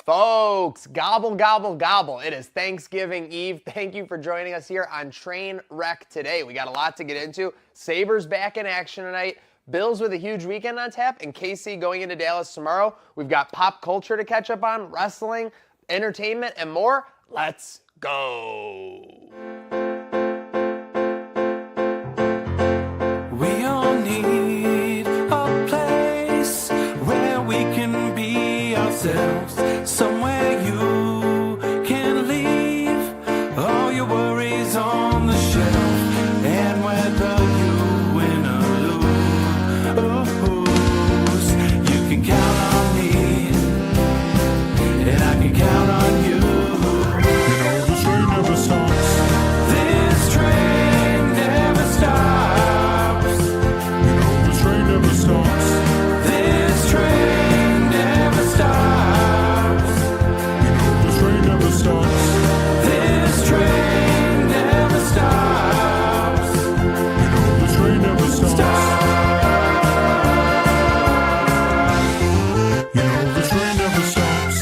Folks, gobble, gobble, gobble. It is Thanksgiving Eve. Thank you for joining us here on Trainwreck today. We got a lot to get into. Sabres back in action tonight. Bills with a huge weekend on tap, and KC going into Dallas tomorrow. We've got pop culture to catch up on, wrestling, entertainment, and more. Let's go. We all need a place where we can be ourselves, somewhere you can leave all your worries on the shelf, and whether you win or lose, you can count on me, and I can count on you. You know this train never stops. This train never stops. You know this train never stops. This train never stops. You know this train never stops. This train never stops. You know this train never stops. You know this train never stops.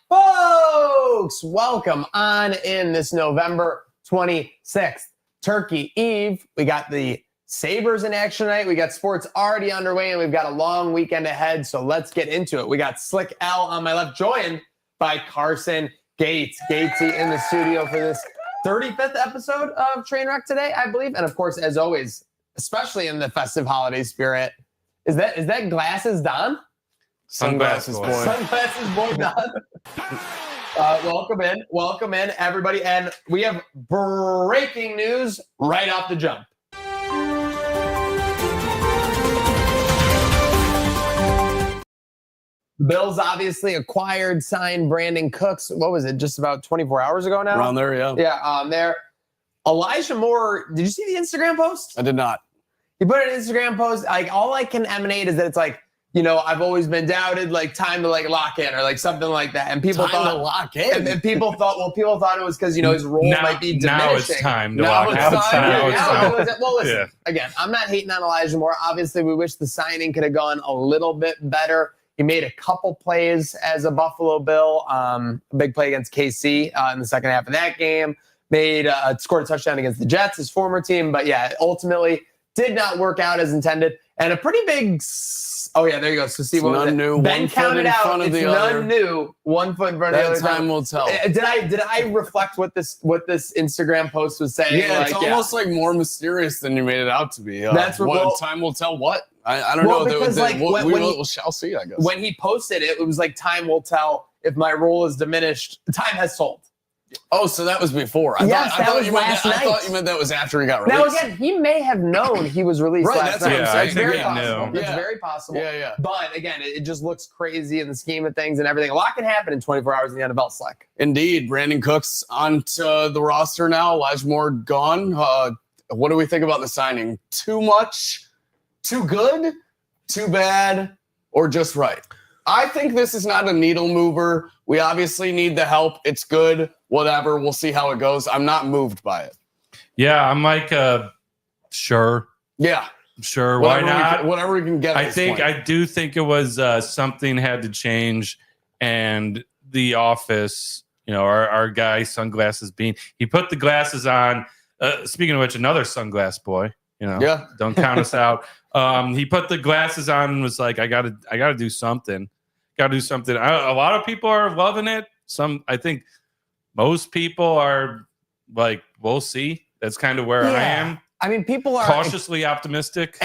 Folks, welcome on in this November 26th, Turkey Eve. We got the Sabres in action tonight. We got sports already underway, and we've got a long weekend ahead, so let's get into it. We got Slick Al on my left, joined by Carson Gates. Gatesy in the studio for this 35th episode of Trainwreck today, I believe. And of course, as always, especially in the festive holiday spirit, Is that Glasses Don? Sunglasses boy. Sunglasses boy Don. Welcome in, everybody. And we have breaking news right off the jump. Bills obviously signed Brandon Cooks. What was it? Just about 24 hours ago now? Around there, yeah. Yeah, there. Elijah Moore, did you see the Instagram post? I did not. He put an Instagram post. Like, all I can emanate is that it's like, I've always been doubted, like time to like lock in or like something like that. And people thought to lock in. And people thought it was because his role might be diminishing. Now it's time to lock in. Well, listen, again, I'm not hating on Elijah Moore. Obviously, we wish the signing could have gone a little bit better. He made a couple plays as a Buffalo Bill, a big play against KC in the second half of that game. Scored a touchdown against the Jets, his former team. But yeah, ultimately did not work out as intended. And a pretty big, there you go. So see, what was it? New, Ben counted out. It's none new. 1 foot in front of the other. Time will tell. Did I reflect what this Instagram post was saying? Yeah, it's almost like more mysterious than you made it out to be. That's what time will tell. What I don't know. Because we shall see. I guess when he posted it, it was like time will tell if my role is diminished. Time has told. Oh, so that was before. I thought you meant that was after he got released. Now again, he may have known he was released last night. That's very possible. It's very possible. Yeah. But again, it just looks crazy in the scheme of things and everything. A lot can happen in 24 hours in the NFL, Slick. Indeed. Brandon Cooks onto the roster now. Elijah Moore gone. What do we think about the signing? Too much? Too good? Too bad? Or just right? I think this is not a needle mover. We obviously need the help. It's good. Whatever. We'll see how it goes. I'm not moved by it. Yeah, I'm like, sure. Yeah. Sure. Why not? Whatever we can get. I do think it was something had to change. And the office, our guy, Sunglasses Bean, he put the glasses on. Speaking of which, another sunglass boy, don't count us out. He put the glasses on and was like, I gotta do something. Gotta do something. A lot of people are loving it. I think most people are like, we'll see. That's kind of where I am. I mean, people are cautiously optimistic.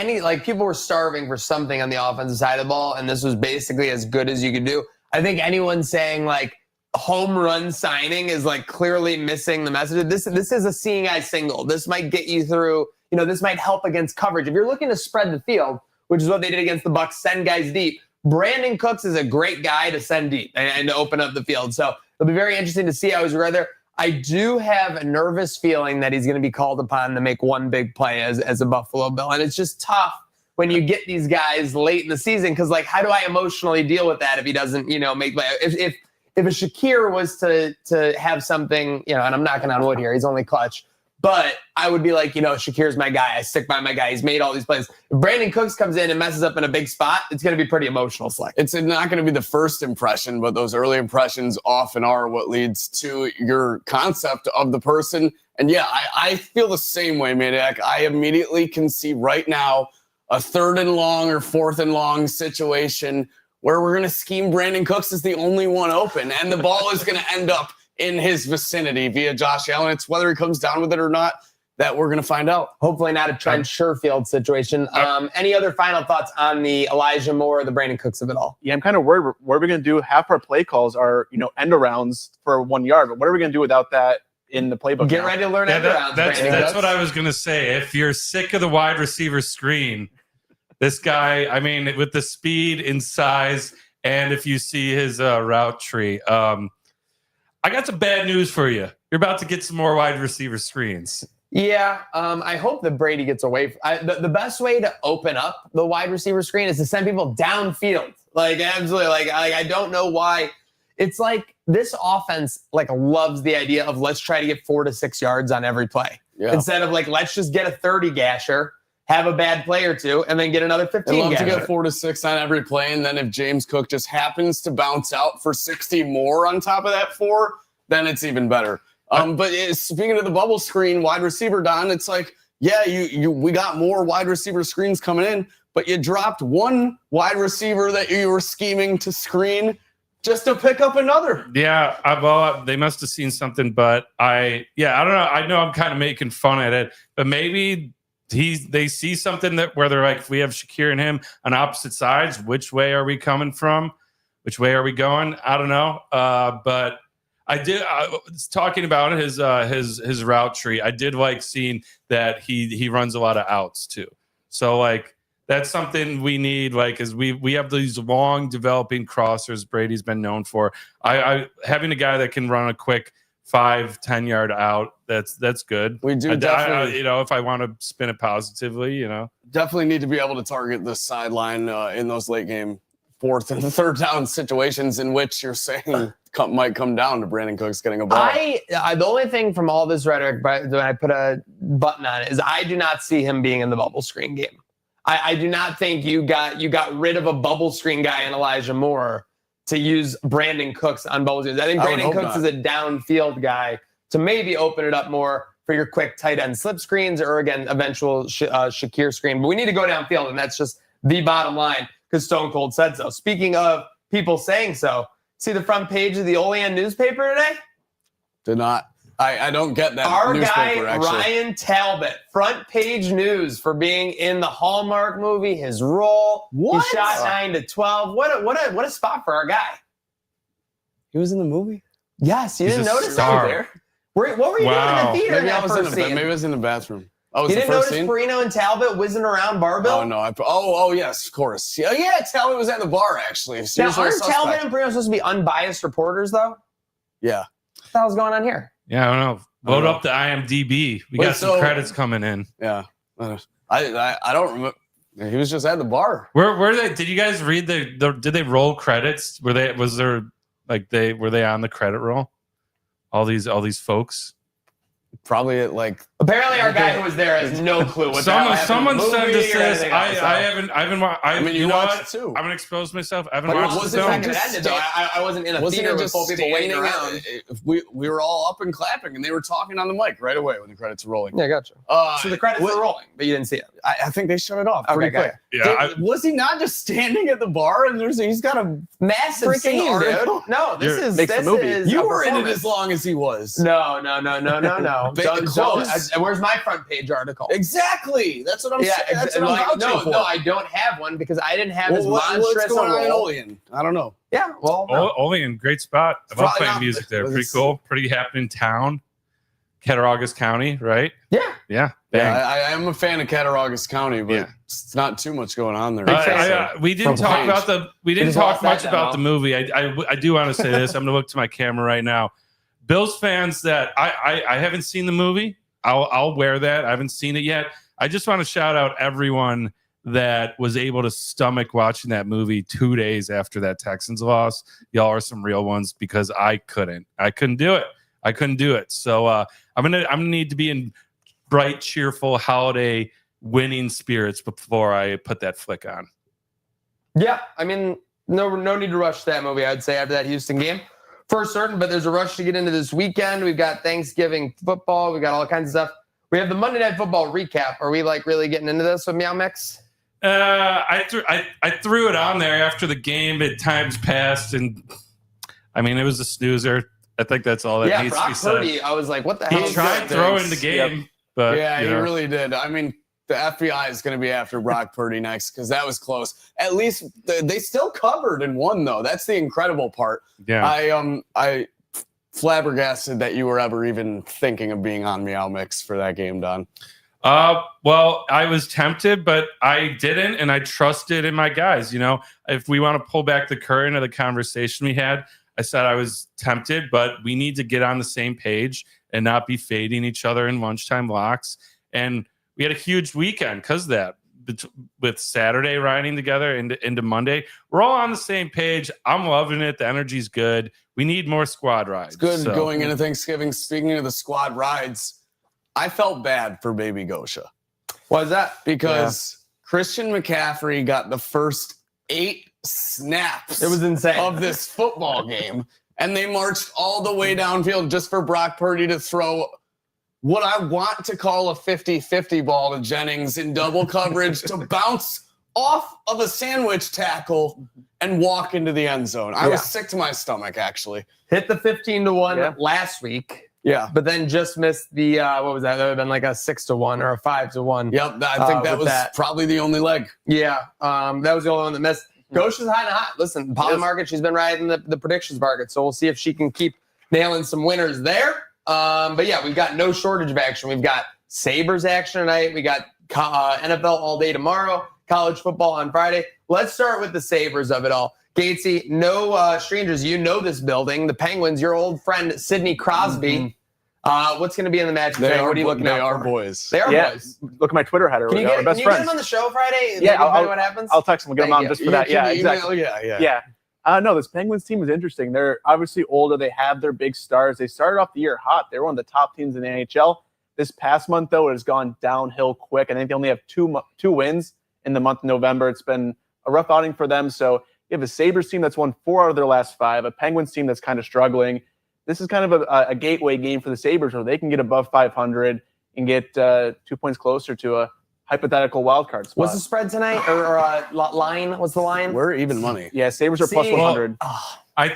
People were starving for something on the offensive side of the ball, and this was basically as good as you could do. I think anyone saying like home run signing is like clearly missing the message. This is a seeing eye single. This might get you through. This might help against coverage. If you're looking to spread the field, which is what they did against the Bucs, send guys deep. Brandon Cooks is a great guy to send deep and to open up the field. So it'll be very interesting to see how he's right there. I do have a nervous feeling that he's going to be called upon to make one big play as a Buffalo Bill. And it's just tough when you get these guys late in the season because, like, how do I emotionally deal with that if he doesn't, make play? If a Shakir was to have something, and I'm knocking on wood here, he's only clutch. But I would be like, Shakir's my guy. I stick by my guy. He's made all these plays. If Brandon Cooks comes in and messes up in a big spot, it's going to be pretty emotional, Slick. It's not going to be the first impression, but those early impressions often are what leads to your concept of the person. And yeah, I feel the same way, Maniac. I immediately can see right now a 3rd and long or 4th and long situation where we're going to scheme Brandon Cooks as the only one open, and the ball is going to end up in his vicinity via Josh Allen. It's whether he comes down with it or not that we're going to find out. Hopefully not a Trent Sherfield situation. Any other final thoughts on the Elijah Moore or the Brandon Cooks of it all? Yeah, I'm kind of worried. What are we going to do? Half our play calls are, end arounds for 1 yard. But what are we going to do without that in the playbook? Get ready to learn end arounds. That's what I was going to say. If you're sick of the wide receiver screen, this guy, with the speed and size, and if you see his route tree, I got some bad news for you. You're about to get some more wide receiver screens. Yeah, I hope that Brady gets away. The best way to open up the wide receiver screen is to send people downfield. Like, absolutely. Like I don't know why. It's like this offense loves the idea of let's try to get 4 to 6 yards on every play. Yeah. Instead of let's just get a 30 gasher, have a bad play or two, and then get another 15 love to get 4 to 6 on every play, and then if James Cook just happens to bounce out for 60 more on top of that 4, then it's even better. But speaking of the bubble screen, wide receiver, Don, it's like, yeah, we got more wide receiver screens coming in, but you dropped one wide receiver that you were scheming to screen just to pick up another. Yeah, they must have seen something, but I don't know. I know I'm kind of making fun at it, but maybe they see something that where they're like, if we have Shakir and him on opposite sides, which way are we coming from? Which way are we going? I don't know. But I was talking about his route tree. I did like seeing that he runs a lot of outs too. So like that's something we need. Like, as we have these long developing crossers Brady's been known for. I having a guy that can run a quick 5-10 yard out. That's good. We do definitely, if I want to spin it positively, definitely need to be able to target the sideline in those late game 4th and 3rd down situations in which you're saying might come down to Brandon Cooks getting a ball. The only thing from all this rhetoric, but when I put a button on it, is I do not see him being in the bubble screen game. I do not think you got rid of a bubble screen guy in Elijah Moore to use Brandon Cooks on bubble screens. I think Brandon Cooks is a downfield guy to maybe open it up more for your quick tight end slip screens or, again, eventual Shakir screen. But we need to go downfield, and that's just the bottom line because Stone Cold said so. Speaking of people saying so, see the front page of the Olean newspaper today? Did not. I don't get that. Our newspaper, guy, actually. Ryan Talbot, front page news for being in the Hallmark movie, his role. What? He shot 9 to 12. What a spot for our guy. He was in the movie? Yes, you He's didn't a notice star. that there? What were you doing in the theater Maybe in I that was first scene? maybe I was in the bathroom. Oh, You was the didn't first notice scene? Perino and Talbot whizzing around Barbill? Oh, no. Oh, yes, of course. Yeah, Talbot was at the bar, actually. Now, aren't Talbot and Perino supposed to be unbiased reporters, though? Yeah. What the hell's going on here? Yeah, I don't know. Load up the IMDb. We got some credits coming in. Yeah. I don't remember. He was just at the bar. Where they? Did you guys read did they roll credits? Were they on the credit roll? All these folks. Probably at Apparently, our guy who was there has no clue what Someone sent us this. I mean, you watched it too. I'm gonna expose myself. I haven't But watched was the it film. just I wasn't in a Wasn't theater it with just full people waiting around. We were all up and clapping, and they were talking on the mic right away when the credits were rolling. Yeah, gotcha. So the credits were rolling, but you didn't see it. I think they shut it off pretty quick. Yeah, Was he not just standing at the bar and he's got a Massive freaking scene, article? dude. No, this is makes the movie. You were in it as long as he was. No. Close. Where's my front page article? Exactly. That's what I'm saying. That's what I'm vouching for. No, I don't have one because I didn't have his What's monstrous going on in role. Olean? I don't know. Yeah, well, no. Olean, great spot. I love Probably playing not- music there. but Pretty it's- cool. Pretty happening town. Cattaraugus County, right? Yeah. Yeah. Yeah, Bang. I am a fan of Cattaraugus County, but Yeah. it's not too much going on there. We didn't talk Page. about we didn't just talk lost that much demo. about the movie. I do want to say this. I'm going to look to my camera right now. Bills fans that I haven't seen the movie. I'll wear that. I haven't seen it yet. I just want to shout out everyone that was able to stomach watching that movie 2 days after that Texans loss. Y'all are some real ones because I couldn't do it. So I'm gonna need to be in bright, cheerful holiday winning spirits before I put that flick on. Yeah, I mean, no need to rush that movie, I'd say, after that Houston game. For certain, but there's a rush to get into this weekend. We've got Thanksgiving football. We've got all kinds of stuff. We have the Monday Night Football recap. Are we really getting into this with Meow Mix? I threw it on there after the game. At times passed, and I mean, it was a snoozer. I think that's all that needs to be Brock said. Purdy, I was like, what the hell? He is tried that? throwing the game, but Yeah, you he know. really did. I mean, the FBI is going to be after Brock Purdy next because that was close. At least they still covered and won, though. That's the incredible part. Yeah. I flabbergasted that you were ever even thinking of being on Meow Mix for that game, Don. Well, I was tempted, but I didn't, and I trusted in my guys. You know, if we want to pull back the curtain of the conversation we had, I said I was tempted, but we need to get on the same page and not be fading each other in lunchtime locks. And we had a huge weekend because of that. With Saturday riding together into Monday, we're all on the same page. I'm loving it. The energy's good. We need more squad rides. It's good going into Thanksgiving. Speaking of the squad rides, I felt bad for Baby Gosha. Why is that? Because Christian McCaffrey got the first 8 snaps It was insane. of this football game, and they marched all the way downfield just for Brock Purdy to throw what I want to call a 50-50 ball to Jennings in double coverage to bounce off of a sandwich tackle and walk into the end zone. I was sick to my stomach, actually. Hit the 15-1 last week. Yeah. but then just missed the what was that? That would have been like a 6-1 or a 5-1. Yep. I think that with was probably the only leg. Yeah, that was the only one that missed. Ghost is high and hot. Listen, Polly Market, she's been riding the predictions market, so we'll see if she can keep nailing some winners there. But yeah, we've got no shortage of action. We've got Sabres action tonight. We got NFL all day tomorrow, college football on Friday. Let's start with the Sabres of it all. Gatesy, no strangers. You know this building. The Penguins, your old friend, Sidney Crosby. What's going to be in the match? They are, what are you looking they at are for? boys. They are boys. Look at my Twitter header. Can you We're get, best can you get friends. him on the show Friday? Yeah, Maybe what happens? I'll text him. We'll get him Thank on you. just for that. Yeah, exactly. Yeah. No, this Penguins team is interesting. They're obviously older. They have their big stars. They started off the year hot. They were one of the top teams in the NHL. This past month, though, it has gone downhill quick. I think they only have two wins in the month of November. It's been a rough outing for them. So you have a Sabres team that's won 4 out of their last 5, a Penguins team that's kind of struggling. This is kind of a gateway game for the Sabres where they can get above 500 and get 2 points closer to a hypothetical wild card spot. What's the spread tonight? Or line? What's the line? We're even money. Yeah, Sabres are plus 100. I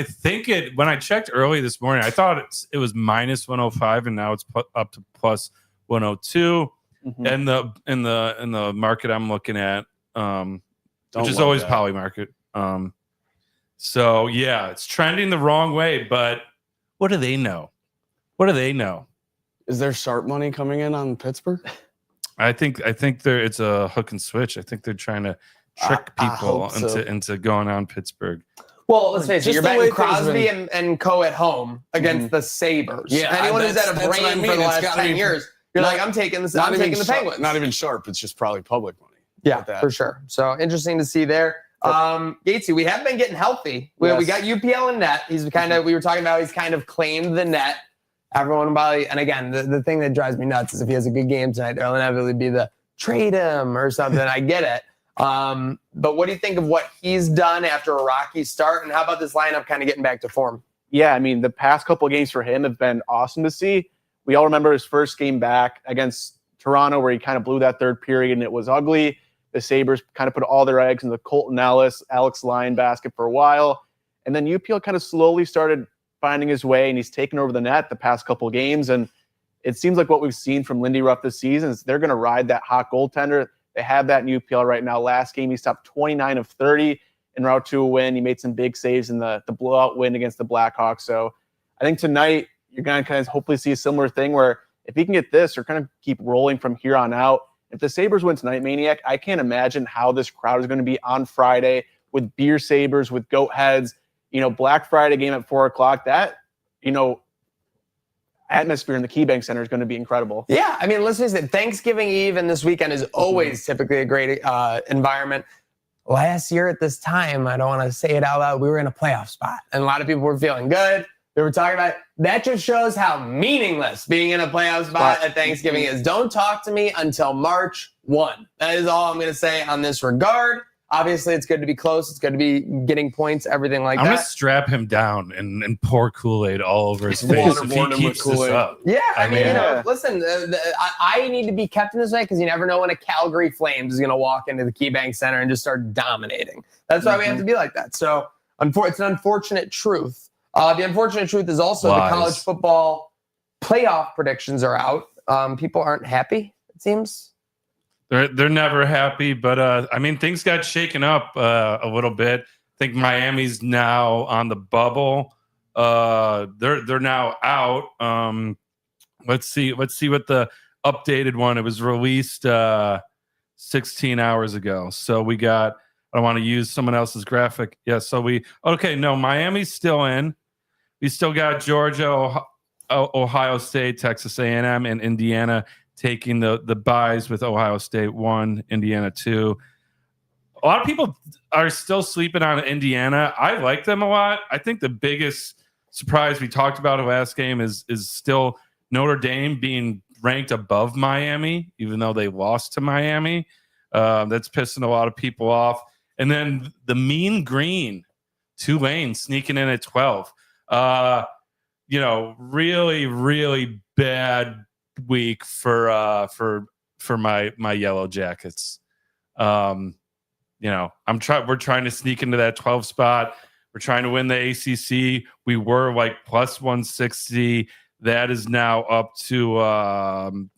think it, when I checked early this morning, I thought it was minus 105, and now it's up to plus 102. Mm-hmm. And in the market I'm looking at, which is love always that. Poly Market. So yeah, it's trending the wrong way, but what do they know? What do they know? Is there sharp money coming in on Pittsburgh? I think it's a hook and switch. I think they're trying to trick I people hope so. into going on Pittsburgh. Well, let's face it, Just you're the way betting things have Crosby been- and Co. at home against the Sabres. Yeah, Anyone who's that's had a what I brain mean. for the It's last gotta 10 be- years, you're not- like, I'm taking the Not even Penguins. sharp, not even sharp. It's just probably public money. Yeah, with that. for sure. So interesting to see there. Gatesy, we have been getting healthy. We got UPL in net. He's kind of, we were talking about, he's kind of claimed the net. Everyone probably, and again, the thing that drives me nuts is if he has a good game tonight, there'll inevitably be the trade him or something. I get it. But what do you think of what he's done after a rocky start? And how about this lineup kind of getting back to form? Yeah, I mean, the past couple of games for him have been awesome to see. We all remember his first game back against Toronto where he kind of blew that third period and it was ugly. The Sabres kind of put all their eggs in the Colton Alex Lyon basket for a while. And then UPL kind of slowly started finding his way, and he's taken over the net the past couple of games. And it seems like what we've seen from Lindy Ruff this season is they're going to ride that hot goaltender. They have that in UPL right now. Last game, he stopped 29 of 30 en route to a win. He made some big saves in the blowout win against the Blackhawks. So I think tonight you're going to kind of hopefully see a similar thing where if he can get this or kind of keep rolling from here on out, if the Sabres win tonight, Maniac, I can't imagine how this crowd is going to be on Friday with beer sabers, with goat heads, Black Friday game at 4:00. That, atmosphere in the KeyBank Center is going to be incredible. Yeah, I mean, let's face it, Thanksgiving Eve and this weekend is always typically a great environment. Last year at this time, I don't want to say it out loud, we were in a playoff spot, and a lot of people were feeling good. They were talking about it. That just shows how meaningless being in a playoff spot at Thanksgiving is. Don't talk to me until March 1. That is all I'm going to say on this regard. Obviously, it's good to be close. It's good to be getting points, everything like I'm that. going to strap him down and pour Kool-Aid all over his face if he keeps this up. Yeah, I mean, Yeah. listen, I need to be kept in this way because you never know when a Calgary Flames is going to walk into the KeyBank Center and just start dominating. That's why we have to be like that. So it's an unfortunate truth. The unfortunate truth is also the college football playoff predictions are out. People aren't happy, it seems. They're never happy, but I mean, things got shaken up a little bit. I think Miami's now on the bubble. They're now out. Let's see what the updated one. It was released 16 hours ago. So we got. I don't want to use someone else's graphic. Yeah. So Miami's still in. We still got Georgia, Ohio State, Texas A&M, and Indiana taking the byes with Ohio State 1, Indiana 2. A lot of people are still sleeping on Indiana. I like them a lot. I think the biggest surprise we talked about in the last game is still Notre Dame being ranked above Miami, even though they lost to Miami. That's pissing a lot of people off. And then the Mean Green, Tulane sneaking in at 12. Really, really bad week for my Yellow Jackets. We're trying to sneak into that 12 spot. We're trying to win the ACC. We were like plus 160. That is now up to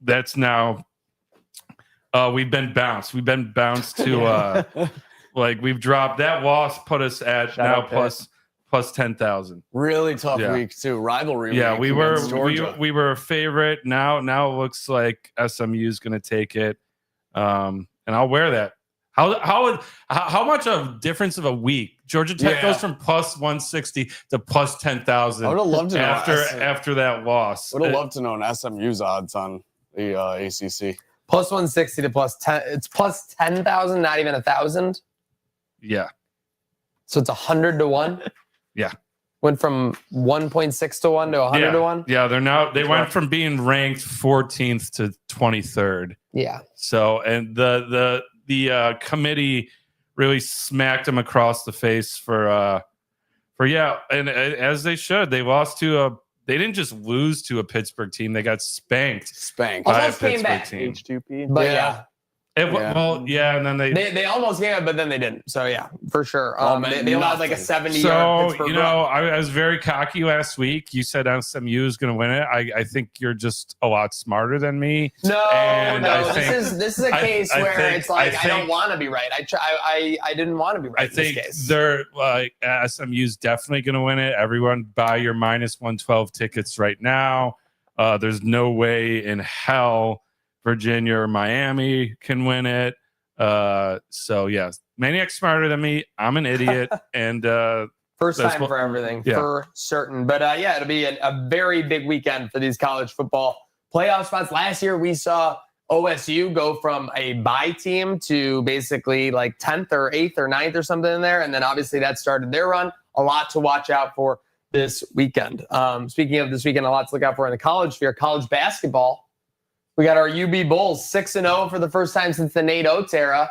that's now we've been bounced. We've been bounced to like we've dropped that loss put us at Shout now out Pitt. plus 10,000. Really tough Yeah. week too. Rivalry. Yeah, week we against Georgia. we were a favorite. Now it looks like SMU is going to take it, and I'll wear that. How much of difference of a week? Georgia Tech goes from plus 160 to plus 10,000. I would have loved to know after that loss. Would have loved to know an SMU's odds on the ACC. Plus 160 to plus 10. It's plus 10,000, not even 1,000. Yeah. So it's 100 to 1. Yeah. Went from 1.6 to 1 to 100 to 1. Yeah, they went from being ranked 14th to 23rd. Yeah. So, and the committee really smacked them across the face for and as they should. They lost to they didn't just lose to a Pittsburgh team. They got spanked by a Almost came Pittsburgh back. team. H2P. But Yeah. Well, yeah, and then they almost came, but then they didn't. So yeah, for sure. Well, They allowed like a nothing. 70-yard So, Pittsburgh you run. know, I was very cocky last week. You said SMU is going to win it. I think you're just a lot smarter than me. No, And no. I think- This is a case I where think- it's like I I don't think- want to be right. I didn't want to be right I in this think case. they're like SMU's definitely going to win it. Everyone buy your minus 112 tickets right now. There's no way in hell Virginia or Miami can win it. So yeah, Maniac's smarter than me. I'm an idiot, and First that's time what- for everything, yeah. for certain. But yeah, it'll be a very big weekend for these college football playoff spots. Last year, we saw OSU go from a bye team to basically like 10th or 8th or 9th or something in there. And then obviously that started their run. A lot to watch out for this weekend. Speaking of this weekend, a lot to look out for in the college sphere. College basketball. We got our UB Bulls 6-0 for the first time since the Nate Oates era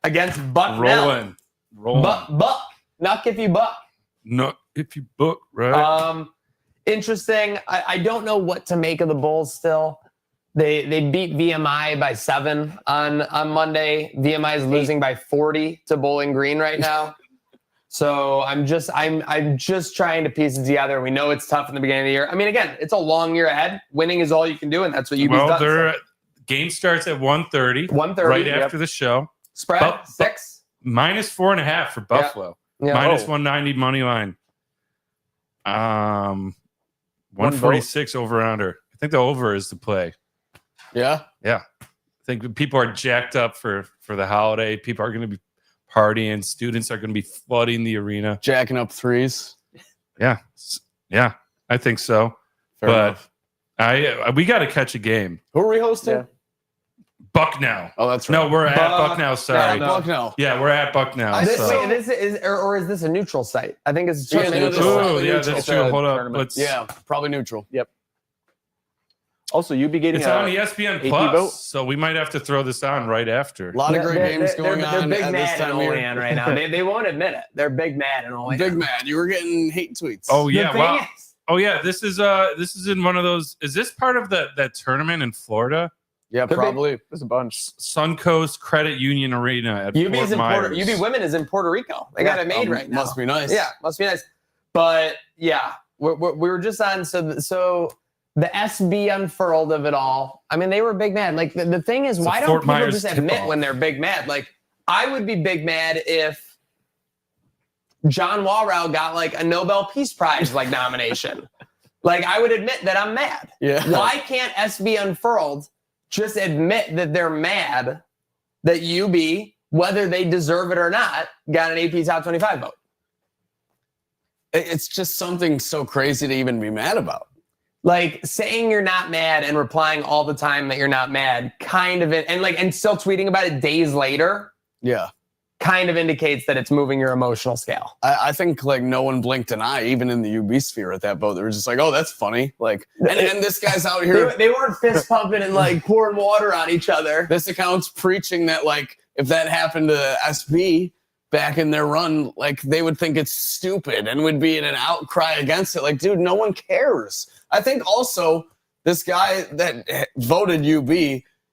against Bucknell. rolling. Buck. Knock if you buck. No, if you book right. Interesting. I don't know what to make of the Bulls still. They beat VMI by 7 on Monday. VMI is losing by 40 to Bowling Green right now. So I'm just trying to piece it together. We know it's tough in the beginning of the year. I mean, again, it's a long year ahead. Winning is all you can do, and that's what UB's done. Their game starts at 1:30. 1:30, right yep. after the show. Spread 6. Minus 4.5 for Buffalo. Yeah. Minus 190 money line. 146 over under. I think the over is the play. Yeah. Yeah. I think people are jacked up for the holiday. People are going to be partying. Students are going to be flooding the arena. Jacking up threes. Yeah. Yeah. I think so. Fair enough. We got to catch a game. Who are we hosting? Yeah. Bucknell. Oh, that's right. No, we're at Bucknell. Sorry. Bucknell. Yeah, we're at Bucknell. I This, so- wait, this is or is this a neutral site? I think it's Yeah, just a maybe neutral this is- site. Oh, yeah, neutral. that's true. Hold up. Tournament. Let's, Yeah, probably neutral. Also, you'd be getting It's on ESPN AP Plus, vote. so we might have to throw this on right after. A lot of great games going on They're big at this mad in time of year. Olean right now. They won't admit it. They're big mad in Olean. Big man, you were getting hate tweets. Oh The yeah, thing wow. is- Oh yeah, this is in one of those. Is this part of that tournament in Florida? yeah, Could be. probably. There's a bunch. Suncoast Credit Union Arena at UB's Fort in Myers. UB Women is in Puerto Rico. They got it made right now. Must be nice. Yeah, must be nice. But yeah, we were just on. So the SB unfurled of it all. I mean, they were big mad. Like the thing is, It's a why don't Fort people Myers just admit tip-off. when they're big mad? Like I would be big mad if John Walrow got like a Nobel Peace Prize like nomination. Like I would admit that I'm mad. Yeah. Why can't SB Unfurled just admit that they're mad that UB, whether they deserve it or not, got an AP Top 25 vote? It's just something so crazy to even be mad about. Like saying you're not mad and replying all the time that you're not mad, kind of, and still tweeting about it days later, Yeah. kind of indicates that it's moving your emotional scale. I think like no one blinked an eye, even in the UB sphere at that vote. They were just like, oh, that's funny. Like, and this guy's out here. They weren't fist pumping and like pouring water on each other. This account's preaching that like if that happened to SB back in their run, like they would think it's stupid and would be in an outcry against it. Like, dude, no one cares. I think also this guy that voted UB,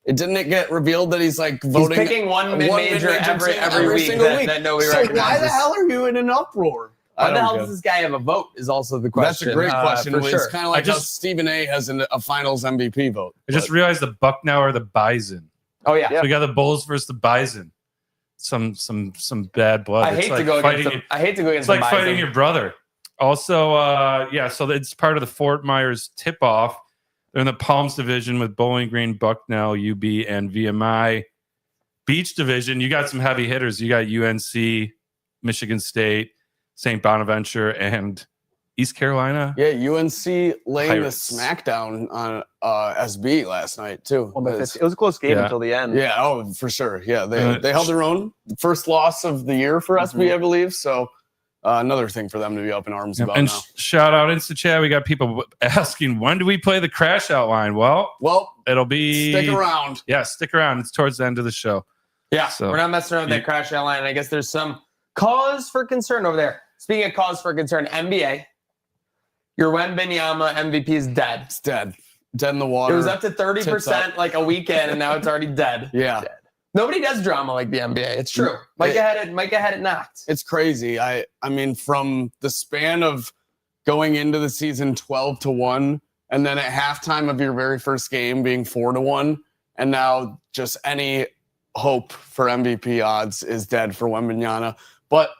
didn't it get revealed that he's like voting? He's picking one mid-major every week single that, week. that nobody So why recognizes. the hell are you in an uproar? Why the don't hell get does it. this guy have a vote? Is also the question. That's a great question. For It's sure. kind of like I how just- Stephen A. has a Finals MVP vote. I just realized the Bucknow are the Bison. Oh yeah. So we got the Bulls versus the Bison. Some bad blood. I It's hate like to go fighting against. I hate to go It's against. like the fighting Bison. your brother. Also, so it's part of the Fort Myers tip-off. They're in the Palms division with Bowling Green, Bucknell, UB, and VMI. Beach division, you got some heavy hitters. You got UNC, Michigan State, St. Bonaventure, and East Carolina. Yeah, UNC laying Pirates. the smackdown on SB last night too. Well, it was a close game Yeah. until the end. Yeah, oh, for sure. Yeah, Uh, they held their own. First loss of the year for SB, Mhm. I believe. So another thing for them to be up in arms about And now. shout out Insta Chat. We got people asking, when do we play the crash out line? Well, Well, it'll be stick around. Yeah, stick around. It's towards the end of the show. Yeah, So- we're not messing around with that crash out line. I guess there's some cause for concern over there. Speaking of cause for concern, NBA, your Wembanyama MVP is dead. It's dead in the It water. was up to 30% like a weekend, and now it's already dead. Yeah, Nobody does drama like the NBA. It's true. Micah had it knocked. it's crazy. I mean, from the span of going into the season 12-1, and then at halftime of your very first game being 4-1, and now just any hope for MVP odds is dead for Wembanyama. But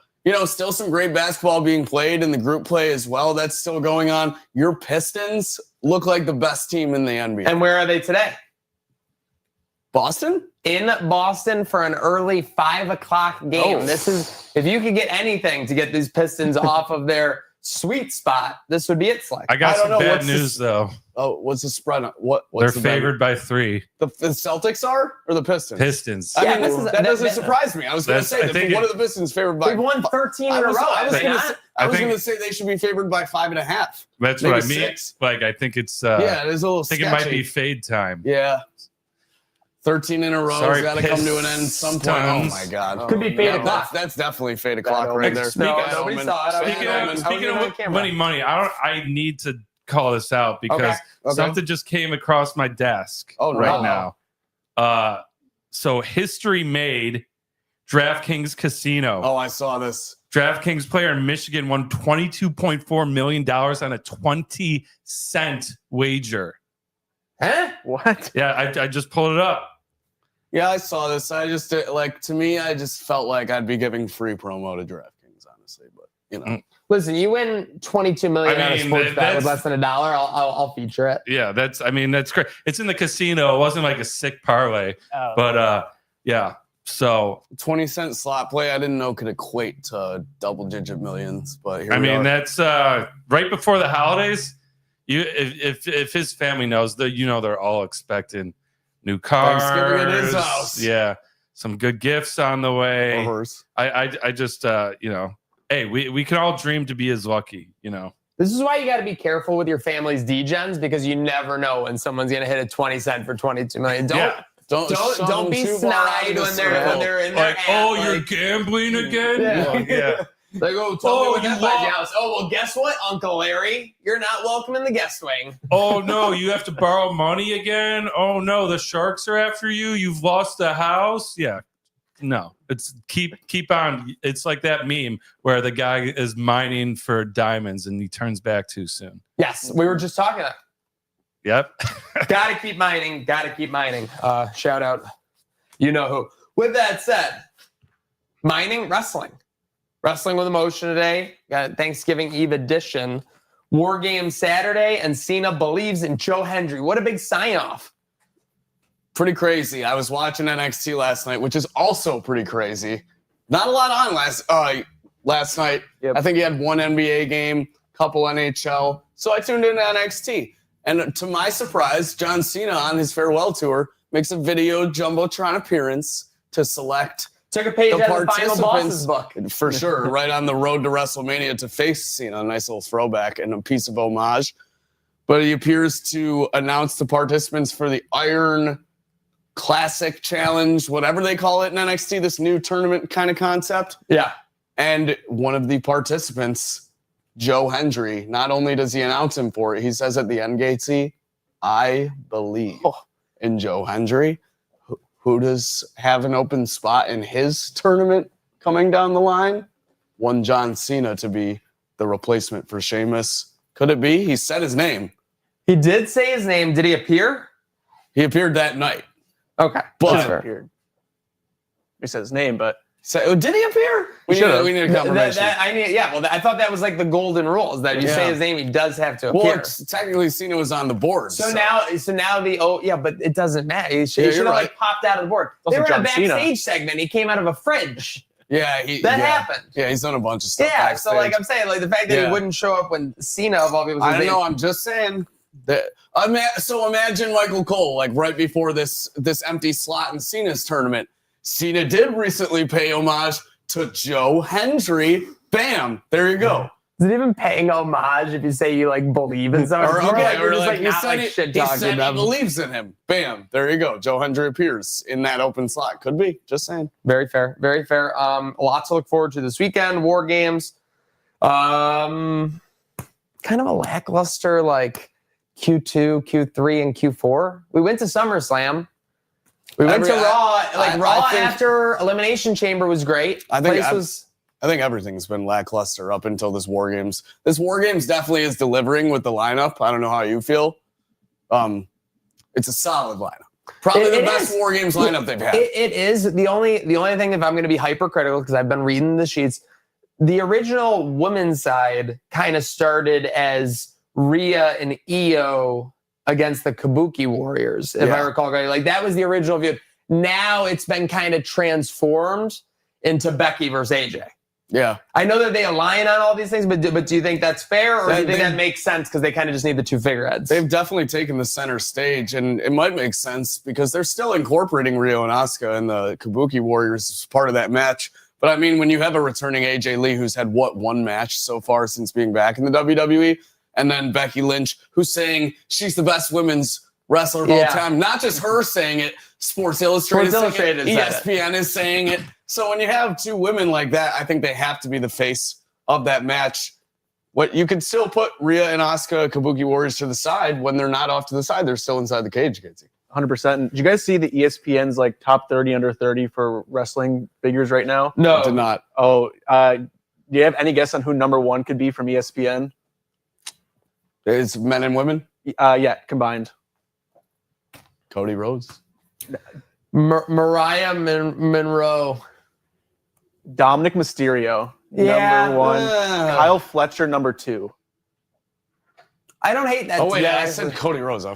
still some great basketball being played in the group play as well. That's still going on. Your Pistons look like the best team in the NBA. And where are they today? Boston? In Boston for an early 5:00 game. Oh. This is, if you could get anything to get these Pistons off of their sweet spot, this would be it, Slick. I got I don't some know, bad what's news, though. Oh, what's the spread? They're What's the bet? favored by 3. The Celtics are or the Pistons? Pistons. I Yeah, mean, this is- that doesn't that- surprise me. I was going to That's- say I think one it- of the Pistons favored by. They've won 13 in a row. I was Have they going not? I think- to say they should be favored by 5.5. That's maybe what I mean. 6. Like, I think it's. Yeah, it is a little. I think it might be fade time. Yeah. 13 in a row Sorry, has got to come to an end at some point. Oh Pistons. my God. Could be fade Yeah, o'clock. That's definitely fade o'clock right there. Speaking- No, nobody saw it. I was- Speaking I of, was speaking on of camera. winning money, I need to call this out because Okay. something just came across my desk Oh, no. right now. So history made DraftKings Casino. Oh, I saw this. DraftKings player in Michigan won $22.4 million on a 20-cent wager. Huh? What? Yeah, I just pulled it up. Yeah, I saw this. I just to me, I just felt like I'd be giving free promo to DraftKings, honestly. But Listen, you win $22 million I on a mean, sports bet with that's- less than $1. I'll feature it. Yeah, that's great. It's in the casino. It wasn't like a sick parlay, but yeah. So 20-cent slot play, I didn't know could equate to double-digit millions. But here I we mean, are. that's right before the holidays. If his family knows that, they're all expecting new cars. Thanksgiving at his house. Yeah, some good gifts on the way. Or hers. I just hey, we can all dream to be as lucky. This is why you got to be careful with your family's degens because you never know when somone's going to hit a 20-cent for $22 million. Yeah. Don't be snide when they're in their Like, hat, oh, you're gambling again? Yeah. Yeah. They go, tell me what you that buys lost. your house. Oh, well, guess what, Uncle Larry? You're not welcome in the guest wing. Oh no, you have to borrow money again. Oh no, the sharks are after you. You've lost the house. Yeah, no, it's keep on. It's like that meme where the guy is mining for diamonds and he turns back too soon. Yes, we were just talking about Yep. Gotta keep mining. Gotta keep mining. Shout out. You know who. With that said, mining, wrestling. Wrestling with Emotion today. Got Thanksgiving Eve edition. War Game Saturday, and Cena believes in Joe Hendry. What a big sign-off. Pretty crazy. I was watching NXT last night, which is also pretty crazy. Not a lot on last night. Yep. I think he had one NBA game, couple NHL. So I tuned into NXT. And to my surprise, John Cena on his farewell tour makes a video Jumbotron appearance to select Took a page the out of the Final Bosses participants book. for sure, right on the road to WrestleMania to face Cena. A nice little throwback and a piece of homage. But he appears to announce the participants for the Iron Classic Challenge, whatever they call it in NXT, this new tournament kind of concept. Yeah. And one of the participants, Joe Hendry, not only does he announce him for it, he says at the end, Gatesy, I believe in Joe Hendry. Who does have an open spot in his tournament coming down the line? One John Cena to be the replacement for Sheamus. Could it be? He said his name. He did say his name. Did he appear? He appeared that night. Okay. But He said his name, but so, did he appear? We need a confirmation. I thought that was like the golden rule, is that if you say his name, he does have to appear. Well, technically Cena was on the board. So now but it doesn't matter. He should have like popped out of the board. They were in a backstage segment. He came out of a fridge. Yeah, that happened. Yeah, he's done a bunch of stuff. Yeah, backstage. so like I'm saying, like the fact that he wouldn't show up when Cena of all people. I don't know. I'm just saying that. So imagine Michael Cole, like right before this empty slot in Cena's tournament. Cena did recently pay homage to Joe Hendry. Bam! There you go. Is it even paying homage if you say you like believe in someone? He believes in him. Bam! There you go. Joe Hendry appears in that open slot. Could be. Just saying. Very fair. Very fair. A lot to look forward to this weekend. War Games. Kind of a lackluster like Q2, Q3, and Q4. We went to SummerSlam. We went to Raw. Raw after Elimination Chamber was great. I think everything's been lackluster up until this War Games. This War Games definitely is delivering with the lineup. I don't know how you feel. It's a solid lineup. Probably the best War Games lineup they've had. It is. The only thing, if I'm going to be hypercritical, because I've been reading the sheets, the original women's side kind of started as Rhea and Io against the Kabuki Warriors, if I recall correctly. Like that was the original view. Now it's been kind of transformed into Becky versus AJ. Yeah. I know that they align on all these things, but do you think that's fair, or do you think that makes sense because they kind of just need the two figureheads? They've definitely taken the center stage, and it might make sense because they're still incorporating Rio and Asuka and the Kabuki Warriors as part of that match. But I mean, when you have a returning AJ Lee who's had, one match so far since being back in the WWE, and then Becky Lynch, who's saying she's the best women's wrestler of all time. Not just her saying it, Sports Illustrated ESPN is saying it. So when you have two women like that, I think they have to be the face of that match. What you can still put Rhea and Asuka, Kabuki Warriors to the side. When they're not off to the side, they're still inside the cage, Casey. 100%. Did you guys see the ESPN's like top 30 under 30 for wrestling figures right now? No, I did not. Oh, do you have any guess on who number one could be from ESPN? It's men and women? Yeah, combined. Cody Rhodes. Mariah Monroe. Dominic Mysterio, number one. Kyle Fletcher, number two. I don't hate that. Oh, wait, I said Cody Rhodes. I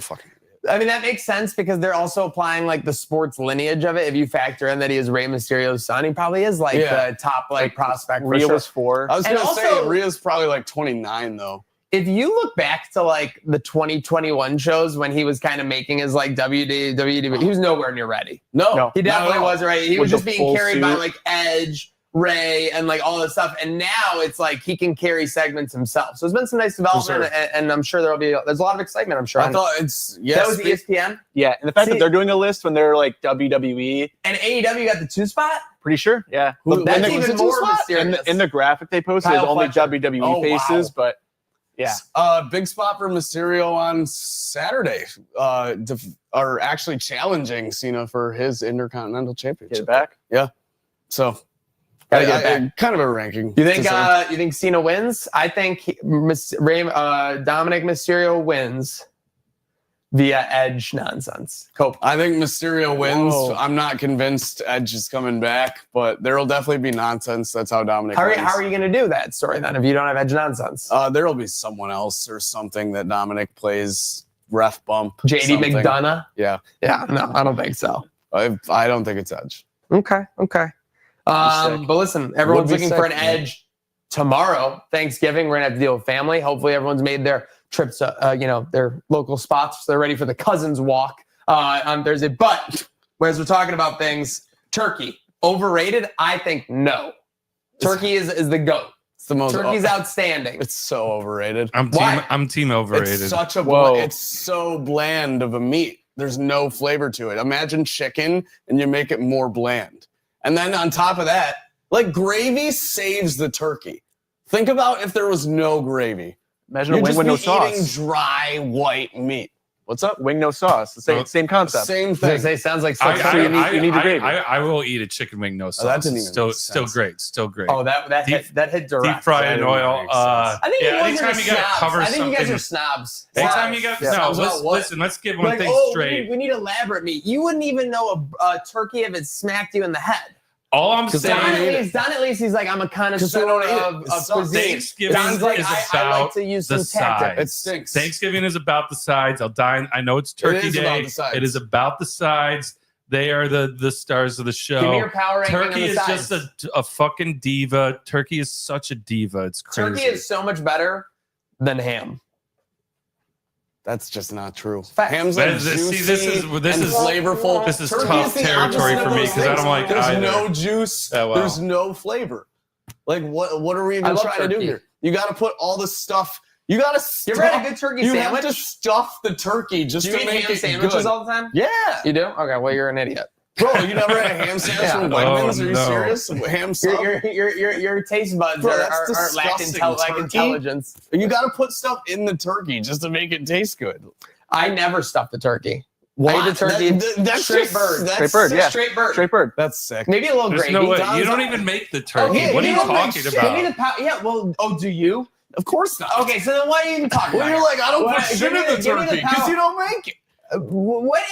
mean, that makes sense because they're also applying like the sports lineage of it. If you factor in that he is Rey Mysterio's son, he probably is like the top prospect. Rhea was 4. I was going to say Rhea's probably like 29 though. If you look back to like the 2021 shows when he was kind of making his like WWE, he was nowhere near ready. No, he definitely wasn't ready. He was just being carried by like Edge, Ray, and like all this stuff. And now it's like he can carry segments himself. So there's been some nice development, and I'm sure there's a lot of excitement. I'm sure. I thought that was ESPN. Yeah, and the fact that they're doing a list when they're like WWE and AEW got the 2 spot. Pretty sure. Yeah, that's even more mysterious. In the graphic they posted, there's only WWE faces, but. Yeah. Big spot for Mysterio on Saturday. Are actually challenging Cena for his Intercontinental Championship. Get it back? Yeah. So gotta get it back. Kind of a ranking. You think Cena wins? I think Dominic Mysterio wins via Edge nonsense. Cope. I think Mysterio wins. Whoa. I'm not convinced Edge is coming back, but there will definitely be nonsense. That's how Dominic wins. How are you going to do that story then if you don't have Edge nonsense? There will be someone else or something that Dominic plays ref bump. JD something. McDonough? Yeah. Yeah, no, I don't think so. I don't think it's Edge. Okay. But listen, everyone's looking for an Edge tomorrow. Thanksgiving, we're going to have to deal with family. Hopefully everyone's made their trips, their local spots. So they're ready for the Cousins walk on Thursday. But as we're talking about things, turkey, overrated? I think no. Turkey is the GOAT. It's the most. Turkey's outstanding. It's so overrated. I'm team overrated. It's such it's so bland of a meat. There's no flavor to it. Imagine chicken and you make it more bland. And then on top of that, like gravy saves the turkey. Think about if there was no gravy. Imagine a wing with no sauce. Eating dry white meat. What's up? Wing no sauce. The same concept. Same I was gonna thing. say, sounds like I, such So you need the gravy. I will eat a chicken wing no sauce. that didn't even still make still sense. great. Still great. Oh, that hit direct. Deep fried in That oil. makes sense. I think you guys anytime are you gotta snobs. cover I think you guys something- are snobs. Anytime you got Snobs about what? listen, let's give one Like, thing oh, straight. we need elaborate meat. You wouldn't even know a turkey if it smacked you in the head. All I'm Because Don saying, at least, he's like, I'm a connoisseur don't eat it. of It sucks. cuisine. Thanksgiving Don's like, is I like about to use the some tactics. sides. It stinks. Thanksgiving is about the sides. I'll die. I know it's Turkey is Day. about the sides. It is about the sides. They are the stars of the show. Give me your power ranking Turkey on is the sides. just a fucking diva. Turkey is such a diva. It's crazy. Turkey is so much better than ham. That's just not true. Facts. Ham's That like is- juicy see, this is and flavorful. this is Turkey tough the territory opposite for of me those 'cause I don't things. like There's either. no juice. Yeah, well. There's no flavor. Like what are we I even love trying to do turkey. here? You got to put all the stuff. You got to. You ever had a good turkey You sandwich? have to stuff the turkey just Do you to eat make ham it sandwiches good. all the time? Yeah, You do? Okay, well, you're an idiot. bro. You never had a ham sandwich Yeah. from Wegmans? Oh, Are you no. serious? Ham sub? Your taste buds Bro, are that's lacking disgusting. like Turkey? intelligence. You got to put stuff in the turkey just to make it taste good. I never stuff the turkey. Why? I eat the turkey That's straight just- bird. that's Straight bird, sick. yeah. Straight bird. Straight bird. That's sick. Maybe a little There's gravy. no way. Don's You don't like- even make the Oh, turkey. yeah, What are you don't make talking shit. Give me about? the yeah, well, oh, do you? Of course not. Okay, so then why are you even talking Well, about you're it? like, I don't What- put shit give me in the- the give me the turkey because power. you don't make it. What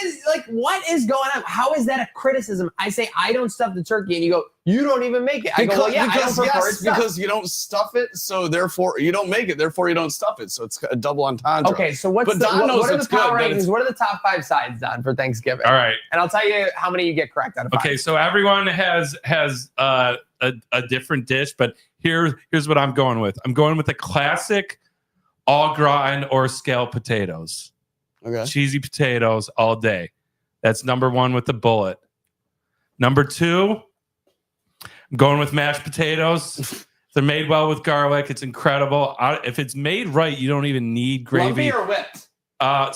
is going on? How is that a criticism? I say I don't stuff the turkey, and you go, you don't even make it. I go, well, yeah, I don't prefer it stuffed. because you don't stuff it, so therefore you don't make it, therefore you don't stuff it. So it's a double entendre. Okay, so what's But the, Don what, knows what are the it's good, power that rankings? it's- What are the top 5 sides, Don, for Thanksgiving? All right. And I'll tell you how many you get correct out of 5. Okay, so everyone has a different dish, but here's what I'm going with. I'm going with the classic au gratin or scalloped potatoes. Okay. Cheesy potatoes all day. That's number 1 with the bullet. Number 2, I'm going with mashed potatoes. If they're made well with garlic, it's incredible. If it's made right, you don't even need gravy. Lumpy or whipped?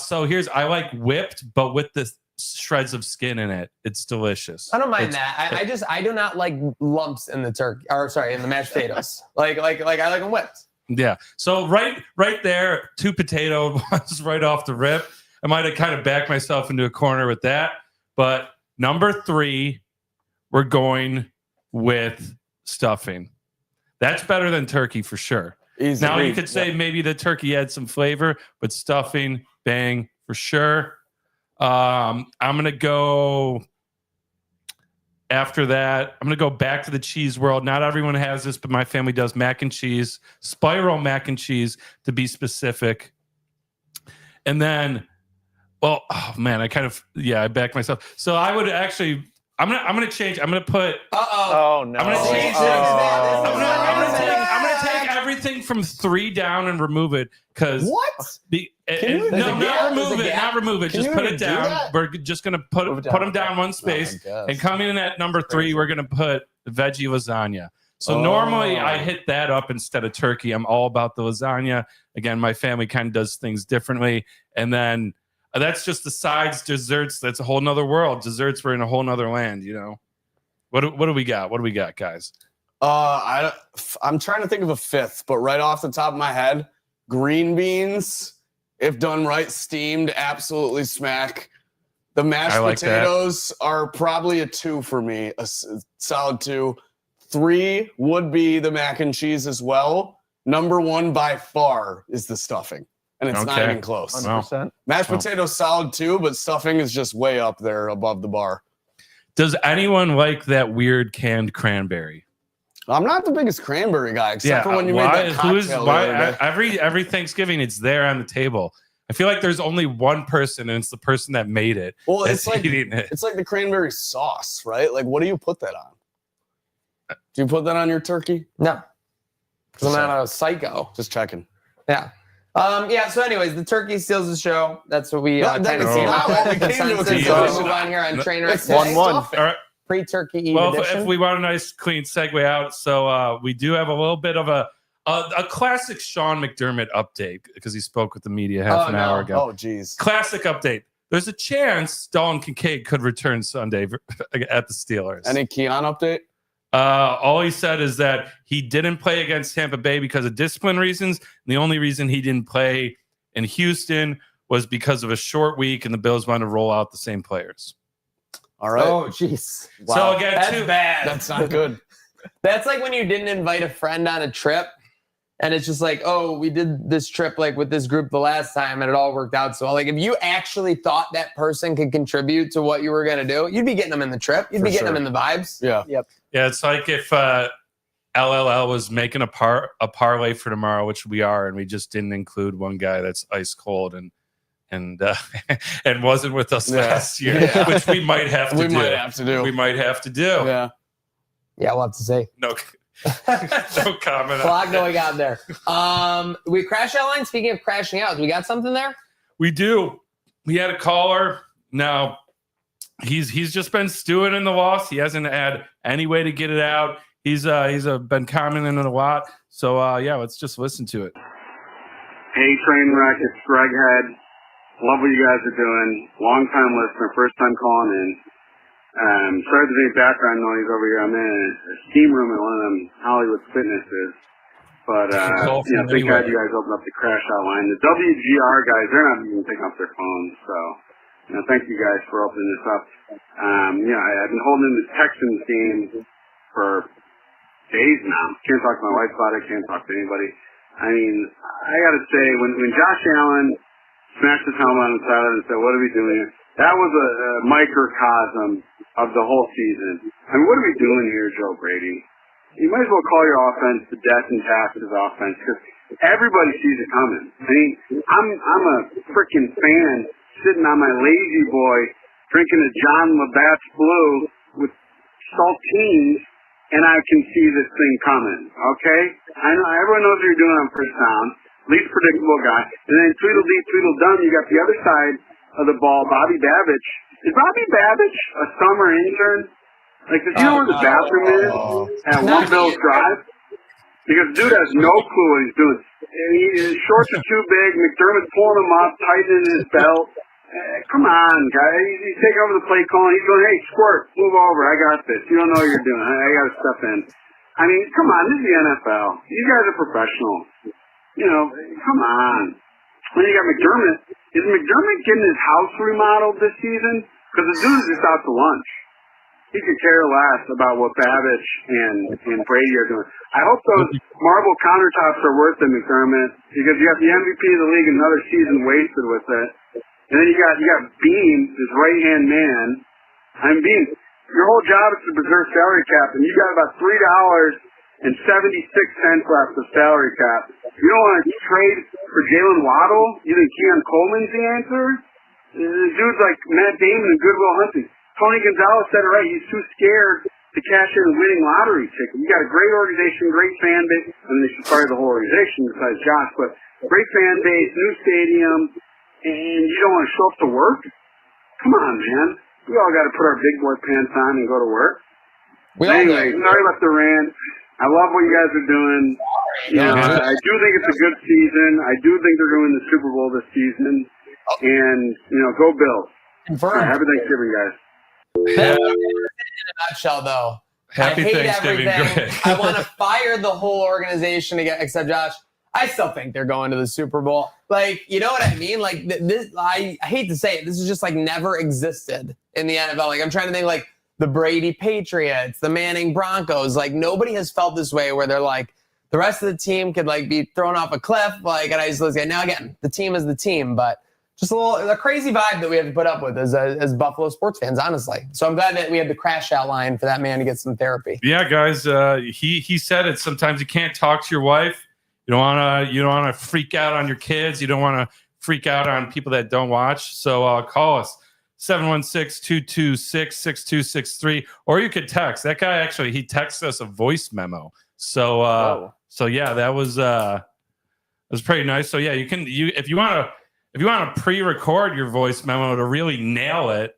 So I like whipped, but with the shreds of skin in it. It's delicious. I don't mind It's- that. I do not like lumps in the turkey, or sorry, in the mashed potatoes. like I like them whipped. Yeah. So right there, 2 potato ones right off the rip. I might have kind of backed myself into a corner with that. But number 3, we're going with stuffing. That's better than turkey for sure. Easy. Now you could say maybe the turkey had some flavor, but stuffing, bang, for sure. I'm gonna go after that. I'm gonna go back to the cheese world. Not everyone has this, but my family does mac and cheese, spiral mac and cheese to be specific. And then, well, oh man, I backed myself. So I would actually, I'm gonna change. I'm gonna put. Oh no. I'm gonna change Oh. it. I'm gonna take everything from 3 down and remove it because What? Can you- there's a gap? not remove There's a it, gap? not remove it. Can Just you put even it do down. that? We're just gonna put Move it them down. down one space. guess. And coming in at number 3, we're gonna put veggie lasagna. So Oh. normally I hit that up instead of turkey. I'm all about the lasagna. Again, my family kind of does things differently. And then that's just the sides, desserts. That's a whole nother world. Desserts, we're in a whole nother land, you know. What do we got? What do we got, guys? I'm trying to think of a 5th, but right off the top of my head, green beans, if done right, steamed, absolutely smack. The mashed I like that. potatoes are probably a 2 for me, solid 2. 3 would be the mac and cheese as well. Number 1 by far is the stuffing, and it's not Okay. even close. 100%. Mashed Wow. potatoes solid 2, but stuffing is just way up there above the bar. Does anyone like that weird canned cranberry? I'm not the biggest cranberry guy, except for when you made that cocktail. the other day. Every Thanksgiving it's there on the table. I feel like there's only one person, and it's the person that made it. Well, That's it's like eating it. it's like the cranberry sauce, right? Like, what do you put that on? Do you put that on your turkey? No, because I'm not a psycho. Just checking. Yeah. So anyways, the turkey steals the show. That's what we No, kind that of is came not up what we with. came to a Consensus. So conclusion. we move on here on Trainwreck. It's today. 1-1. All right. Pre-turkey Eve Well, edition. if we want a nice clean segue out, so we do have a little bit of a classic Sean McDermott update because he spoke with the media half an hour ago. Oh, geez. Classic update. There's a chance Dalton Kincaid could return Sunday at the Steelers. Any Keon update? All he said is that he didn't play against Tampa Bay because of discipline reasons. And the only reason he didn't play in Houston was because of a short week and the Bills wanted to roll out the same players. All right. Oh, jeez. Wow. So again, that's bad. That's not good. That's like when you didn't invite a friend on a trip, and it's just like, oh, we did this trip like with this group the last time, and it all worked out so well. Like, if you actually thought that person could contribute to what you were gonna do, you'd be getting them in the trip. You'd be getting them in the vibes. Yeah. Yep. Yeah, it's like if LLL was making a parlay for tomorrow, which we are, and we just didn't include one guy that's ice cold and wasn't with us last year, which we might have to do. We might have to do. We might have to do. Yeah. Yeah, we'll have to see. No, no comment. A lot going on there. We crash out line. Speaking of crashing out, we got something there? We do. We had a caller. Now he's just been stewing in the loss. He hasn't had any way to get it out. He's been commenting a lot. So yeah, let's just listen to it. Hey, Trainwreck, it's Greg Head. Love what you guys are doing. Long time listener, first time calling in. Sorry for the background noise over here. I'm in a steam room at one of them Hollywood fitnesses. But thank God you guys opened up the crash out line. The WGR guys, they're not even picking up their phones. So, thank you guys for opening this up. I've been holding the Texans game for days now. Can't talk to my wife about it. Can't talk to anybody. I mean, I got to say, when Josh Allen smashed his helmet on the sideline and said, "What are we doing here?" That was a microcosm of the whole season. I mean, what are we doing here, Joe Brady? You might as well call your offense the death and taxes offense, because everybody sees it coming. I mean, I'm a freaking fan sitting on my lazy boy drinking a John Labatt's Blue with saltines, and I can see this thing coming, okay? I know everyone knows what you're doing on first down, least predictable guy. And then Tweedledee, Tweedledum, you got the other side of the ball, Bobby Babich. Is Bobby Babich a summer intern? Like, does he know where the bathroom is at One Bill's Drive? Because dude has no clue what he's doing. And his shorts are too big. McDermott's pulling him up, tightening his belt. Come on, guys. He's taking over the play calling. He's going, "Hey, Squirt, move over. I got this. You don't know what you're doing. I got to step in." I mean, come on. This is the NFL. You guys are professionals. Come on. Then you got McDermott. Is McDermott getting his house remodeled this season? Because the dude is just out to lunch. He could care less about what Babich and Brady are doing. I hope those marble countertops are worth it, McDermott, because you got the MVP of the league, another season wasted with it. And then you got Beam, his right-hand man. Beam, your whole job is to preserve salary cap, and you got about $3.76 left of salary cap. You don't want to trade for Jalen Waddle? You think Keon Coleman's the answer? The dude's like Matt Damon and Goodwill Hunting. Tony Gonzalez said it right. He's too scared to cash in a winning lottery ticket. You got a great organization, great fan base. I mean, they should fire the whole organization besides Josh, but great fan base, new stadium, and you don't want to show up to work? Come on, man. We all got to put our big boy pants on and go to work. Anyway, sorry about the rant. I love what you guys are doing. I do think it's a good season. I do think they're going to win the Super Bowl this season. And, go Bills. Confirmed. Happy Thanksgiving, guys. In a nutshell, though. Happy I hate Thanksgiving, everything. Greg. I want to fire the whole organization again, except Josh. I still think they're going to the Super Bowl. Like, you know what I mean? Like, this. I hate to say it. This is just like never existed in the NFL. Like, I'm trying to think like the Brady Patriots, the Manning Broncos. Like, nobody has felt this way where they're like, the rest of the team could like be thrown off a cliff. Like, and I just look at now again, the team is the team, but just a crazy vibe that we have to put up with as Buffalo sports fans, honestly. So I'm glad that we had the crash out line for that man to get some therapy. Yeah, guys. He said it. Sometimes you can't talk to your wife. You don't wanna freak out on your kids. You don't want to freak out on people that don't watch. So call us 716-226-6263, or you could text. That guy actually he texted us a voice memo. So so yeah, that was pretty nice. So yeah, if you want to pre-record your voice memo to really nail it,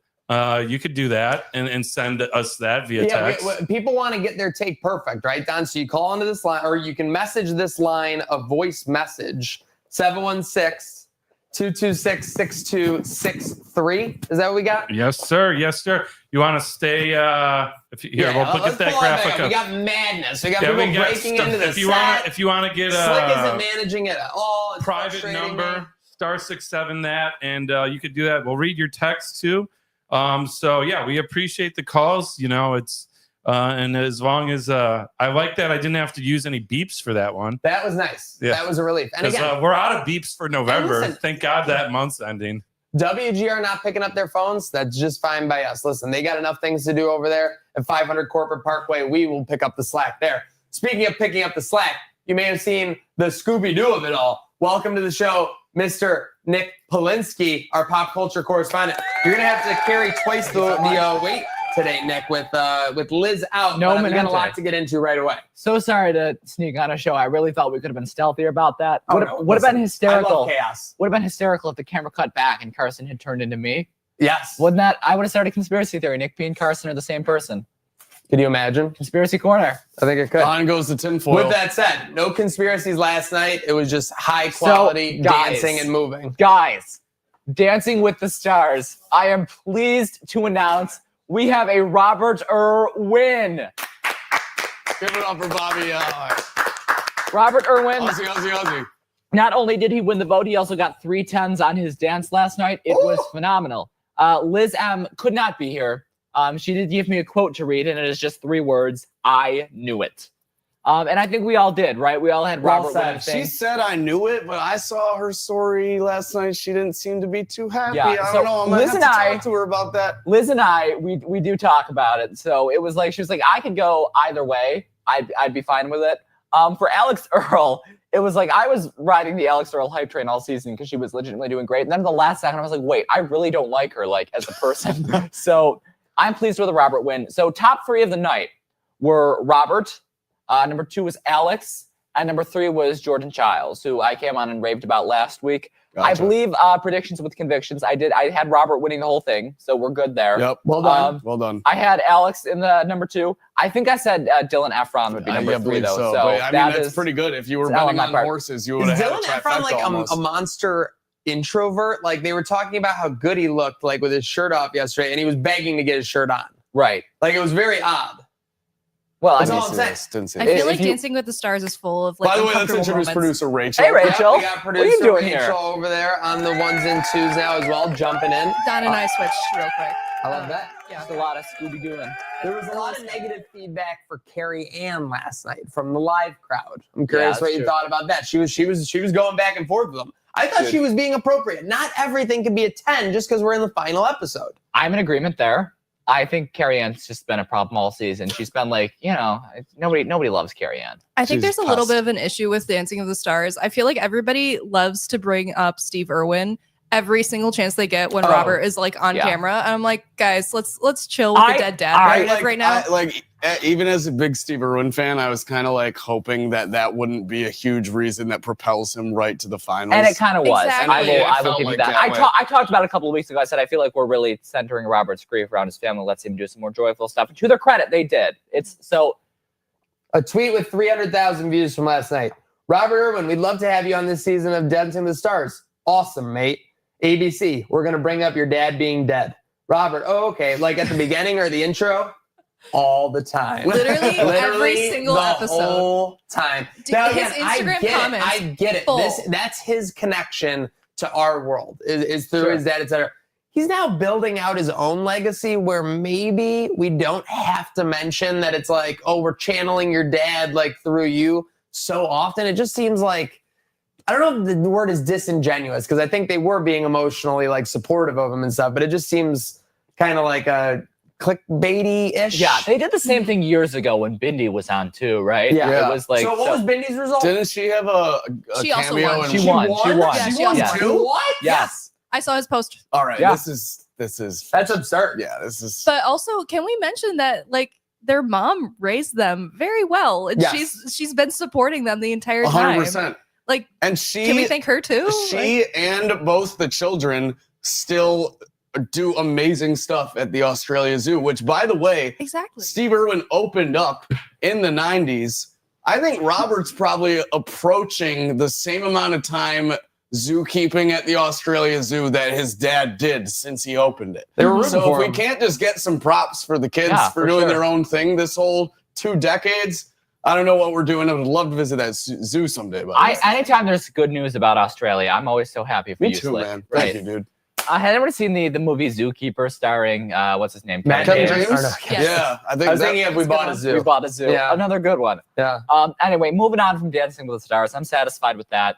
you could do that and send us that via text. People want to get their take perfect, right, Don? So you call into this line, or you can message this line a voice message, 716-226-6263. Is that what we got? Yes, sir. Yes, sir. You want to stay? We'll get that graphic up. We got madness. We got people breaking into the If you want to get Slick isn't managing it at all. It's private number. *67 that, and you could do that. We'll read your text too. So yeah, we appreciate the calls. You know, it's and as long as I like that I didn't have to use any beeps for that one. That was nice. Yeah. That was a relief. And again, We're out of beeps for November. listen, Thank God that month's ending. WGR not picking up their phones, that's just fine by us. Listen, they got enough things to do over there at 500 Corporate Parkway. We will pick up the slack there. Speaking of picking up the slack, you may have seen the Scooby-Doo of it all. Welcome to the show, Mr. Nick Polinsky, our pop culture correspondent. You're going to have to carry twice the weight today, Nick, with Liz out. No, we got a lot to get into right away. So sorry to sneak on a show. I really thought we could have been stealthier about that. Would have been I hysterical. love chaos. Would have been hysterical if the camera cut back and Carson had turned into me. Yes. Wouldn't that? I would have started a conspiracy theory. Nick P and Carson are the same person. Could you imagine? Conspiracy corner. I think it could. On goes the tinfoil. With that said, no conspiracies last night. It was just high quality guys. dancing and moving. Guys, Dancing with the Stars. I am pleased to announce we have a Robert win. Give it up for Bobby. Robert Irwin. Aussie. Not only did he win the vote, he also got 3 10s on his dance last night. It was phenomenal. Liz M could not be here. She did give me a quote to read, and it is just 3 words. I knew it. And I think we all did, right? We all had Robert win. She said I knew it, but I saw her story last night. She didn't seem to be too happy. Yeah, I so don't know. I might Liz have and to I- talk to her about that. Liz and I, we do talk about it. So it was like, she was like, I could go either way. I'd be fine with it. For Alex Earl, it was like I was riding the Alex Earl hype train all season because she was legitimately doing great. And then at the last second, I was like, wait, I really don't like her, like, as a person. So I'm pleased with the Robert win. So top 3 of the night were Robert. Number 2 was Alex. And number 3 was Jordan Childs, who I came on and raved about last week. Gotcha. I believe predictions with convictions. I had Robert winning the whole thing, so we're good there. Yep. Well done. Well done. I had Alex in the number 2. I think I said Dylan Efron would be number 3, believe though. so. So But, I mean, that's pretty good. If you were it's L on betting my on part. horses, you Is would have had Dylan a Efron trifecta like almost. a monster introvert? Like they were talking about how good he looked, like with his shirt off yesterday, and he was begging to get his shirt on. Right. Like it was very odd. Well, That's I mean, all I'm saying. Didn't see I that. feel like you- Dancing with the Stars is full of like By the way, let's uncomfortable introduce moments. producer Rachel. Hey, Rachel. We got What are you producer doing Rachel here? over there on the ones and twos now as well, jumping in. Don and I switched real quick. I love that. Yeah. just a lot of Scooby-Dooing. There was a lot of negative feedback for Carrie Ann last night from the live crowd. I'm curious that's what you true. thought about that. She was going back and forth with them. I thought she was being appropriate. Not everything can be a 10 just because we're in the final episode. I'm in agreement there. I think Carrie Ann's just been a problem all season. She's been like, nobody loves Carrie Ann. I think She's there's a little past. bit of an issue with Dancing of the Stars. I feel like everybody loves to bring up Steve Irwin every single chance they get when Robert is like on camera. And I'm like, guys, let's chill with the dead dad narrative right now. Even as a big Steve Irwin fan, I was kind of like hoping that wouldn't be a huge reason that propels him right to the finals. And it kind of was. Exactly. I will felt give you like that. that way. I talked about it a couple of weeks ago. I said I feel like we're really centering Robert's grief around his family. Let's him do some more joyful stuff. And to their credit, they did. It's so. A tweet with 300,000 views from last night. Robert Irwin, we'd love to have you on this season of Dancing with the Stars. Awesome, mate. ABC, we're going to bring up your dad being dead. Robert, oh, okay. Like at the beginning or the intro? All the time. Literally every single the episode. Whole time. His Now, Instagram comments I get it. full. That's his connection to our world is through Sure. his dad, etc. He's now building out his own legacy where maybe we don't have to mention that it's like, oh, we're channeling your dad like through you so often. It just seems like, I don't know if the word is disingenuous because I think they were being emotionally like supportive of him and stuff, but it just seems kind of like a clickbaity-ish. Yeah, they did the same thing years ago when Bindi was on too, right? Yeah. It was like. So what was Bindi's result? Didn't she have a She also cameo? won. in- She won. Yeah, she won also too? What? Yes. I saw his post. All right, Yeah. this is That's absurd. yeah, this is But also, can we mention that like their mom raised them very well, and Yes. she's been supporting them the entire time. 100%. Like, And she can we thank her too? she and both the children still do amazing stuff at the Australia Zoo, which, by the way, Exactly. Steve Irwin opened up in the 90s. I think Robert's probably approaching the same amount of time zookeeping at the Australia Zoo that his dad did since he opened it. They were rooting So for if we him. can't just get some props for the kids Yeah, for for doing sure. their own thing this whole 2 decades, I don't know what we're doing. I would love to visit that zoo someday. But Anytime there's good news about Australia, I'm always so happy for me you, too, Slick. man. Right. Thank you, dude. Had anyone seen the movie Zookeeper starring what's his name? Matt Kevin James? James? Or no, Yes. Yeah, I think I was thinking if we bought a zoo. We bought a zoo. Yeah. Another good one. Yeah. Anyway, moving on from Dancing with the Stars, I'm satisfied with that.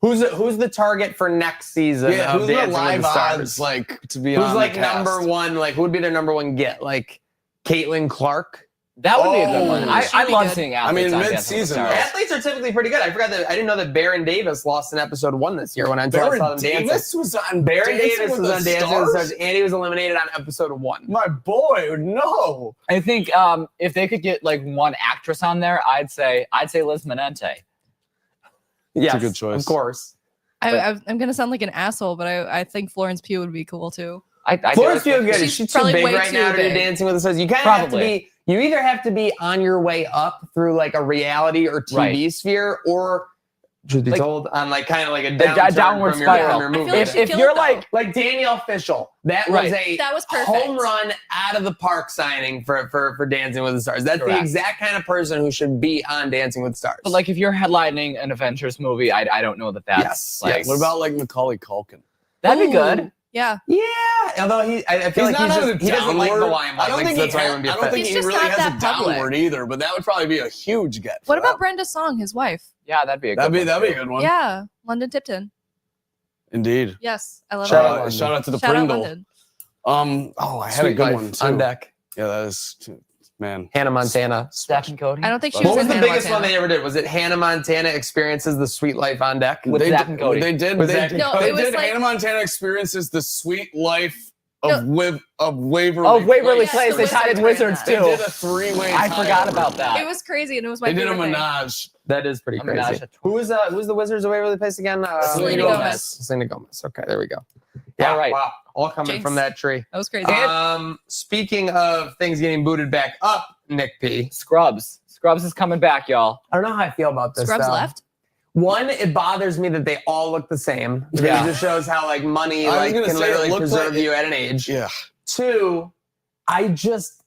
Who's the target for next season? Yeah, of who's the Dancing with live the Stars? odds like to be Who's on like the cast? number one? Like who would be their number one get? Like Caitlin Clark. That would be a good one. Oh, I be love good. seeing I mean, athletes on Dancing with the mid-season, Stars. though. Athletes are typically pretty good. I forgot that I didn't know that Baron Davis lost in episode 1 this year when I saw them dancing. Davis was on Baron Dancing Davis with was the on Dancing with the Stars? Stars, and he was eliminated on episode 1. My boy, no. I think if they could get like one actress on there, I'd say Liz Manente. Yes, a good choice. of course. I'm gonna sound like an asshole, but I think Florence Pugh would be cool too. Florence Pugh is good. She's She's too probably big way right too now to do big. Dancing with the Stars. You kind of have to Probably. be. You either have to be on your way up through like a reality or TV Right. sphere, or truth be Like- told, on like kind of like a downward downward from spiral. your I feel movie. like If she'd kill you're it, though. like Danielle Fishel, that Right. was a That was perfect. home run out of the park signing for Dancing with the Stars. That's Correct. the exact kind of person who should be on Dancing with the Stars. But like if you're headlining an Avengers movie, I don't know that's Yes, like yes. What about like Macaulay Culkin? that'd be Ooh. good. Yeah. yeah, although I feel like not on he doesn't like the downward. limelight. I don't think that's why he wouldn't be a I don't fit. think He's he just really not has a that public. downward either, but that would probably be a huge get. What for about them. Brenda Song, his wife? Yeah, that'd be a good That'd be one, a too. good one. Yeah, London Tipton. Indeed. Yes, I love Shout that. out London. Shout out to the Shout out Pringle. London. I had Sweet a good Life one too. on deck. Yeah, that is man. Hannah Montana. Steph and Cody. I don't think she What was was in the Hannah biggest one Montana. they ever did? Was it Hannah Montana Experiences the Sweet Life on Deck? With they Zach did, and Cody. They did. With They Zach did. and No, they it was did like- Hannah Montana experiences the sweet life No. of Waverly. Oh, Waverly Yes, Place. the They tied in Wizards Wizards They too. did a three-way. I tie. forgot about that. It was crazy, and it was my They did a favorite thing. menage. That is pretty I mean, crazy. that's a- Who's the Wizards of Waverly Place again? Selena Gomez. Selena Gomez. Okay, there we go. Yeah, All right. wow. All coming Jinx. from that tree. That was crazy. Speaking of things getting booted back up, Nick P. Scrubs. Scrubs is coming back, y'all. I don't know how I feel about this. Scrubs though. left. One, it bothers me that they all look the same. Yeah. It just shows how like money I was like gonna can say, it literally looks preserve like- you at an age. Yeah. Two, I just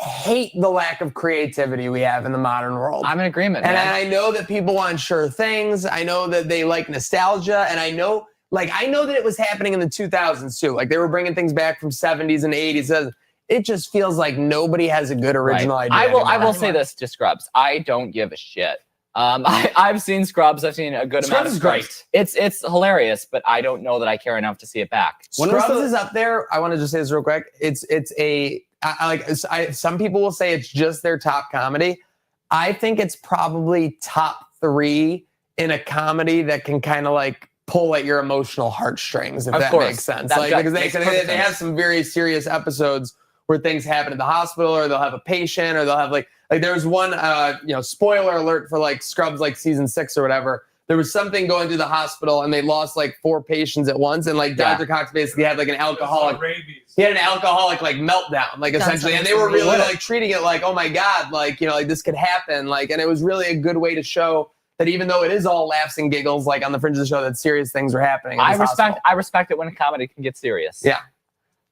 hate the lack of creativity we have in the modern world. I'm in agreement. And man. I know that people want sure things. I know that they like nostalgia, and I know that it was happening in the 2000s too. Like they were bringing things back from 70s and 80s. It just feels like nobody has a good original Right. idea. I will anymore. say this to Scrubs. I don't give a shit. I've seen Scrubs. I've seen a good amount Scrubs of is Scrubs. It's hilarious, but I don't know that I care enough to see it back. Scrubs is up there. I want to just say this real quick. Some people will say it's just their top comedy. I think it's probably top 3 in a comedy that can kind of like pull at your emotional heartstrings, if Of that course. makes sense. That Like does- because makes they perfect have sense. some very serious episodes where things happen at the hospital, or they'll have a patient, or they'll have like there was one spoiler alert for like Scrubs like season 6 or whatever. There was something going through the hospital and they lost like 4 patients at once, and like Yeah. Dr. Cox basically had like an alcoholic. Rabies. He had an alcoholic like meltdown, like That's essentially, and they amazing. were really like treating it like, oh my god, like like this could happen, like, and it was really a good way to show that even though it is all laughs and giggles, like on the fringe of the show, that serious things are happening. I respect it when a comedy can get serious. Yeah.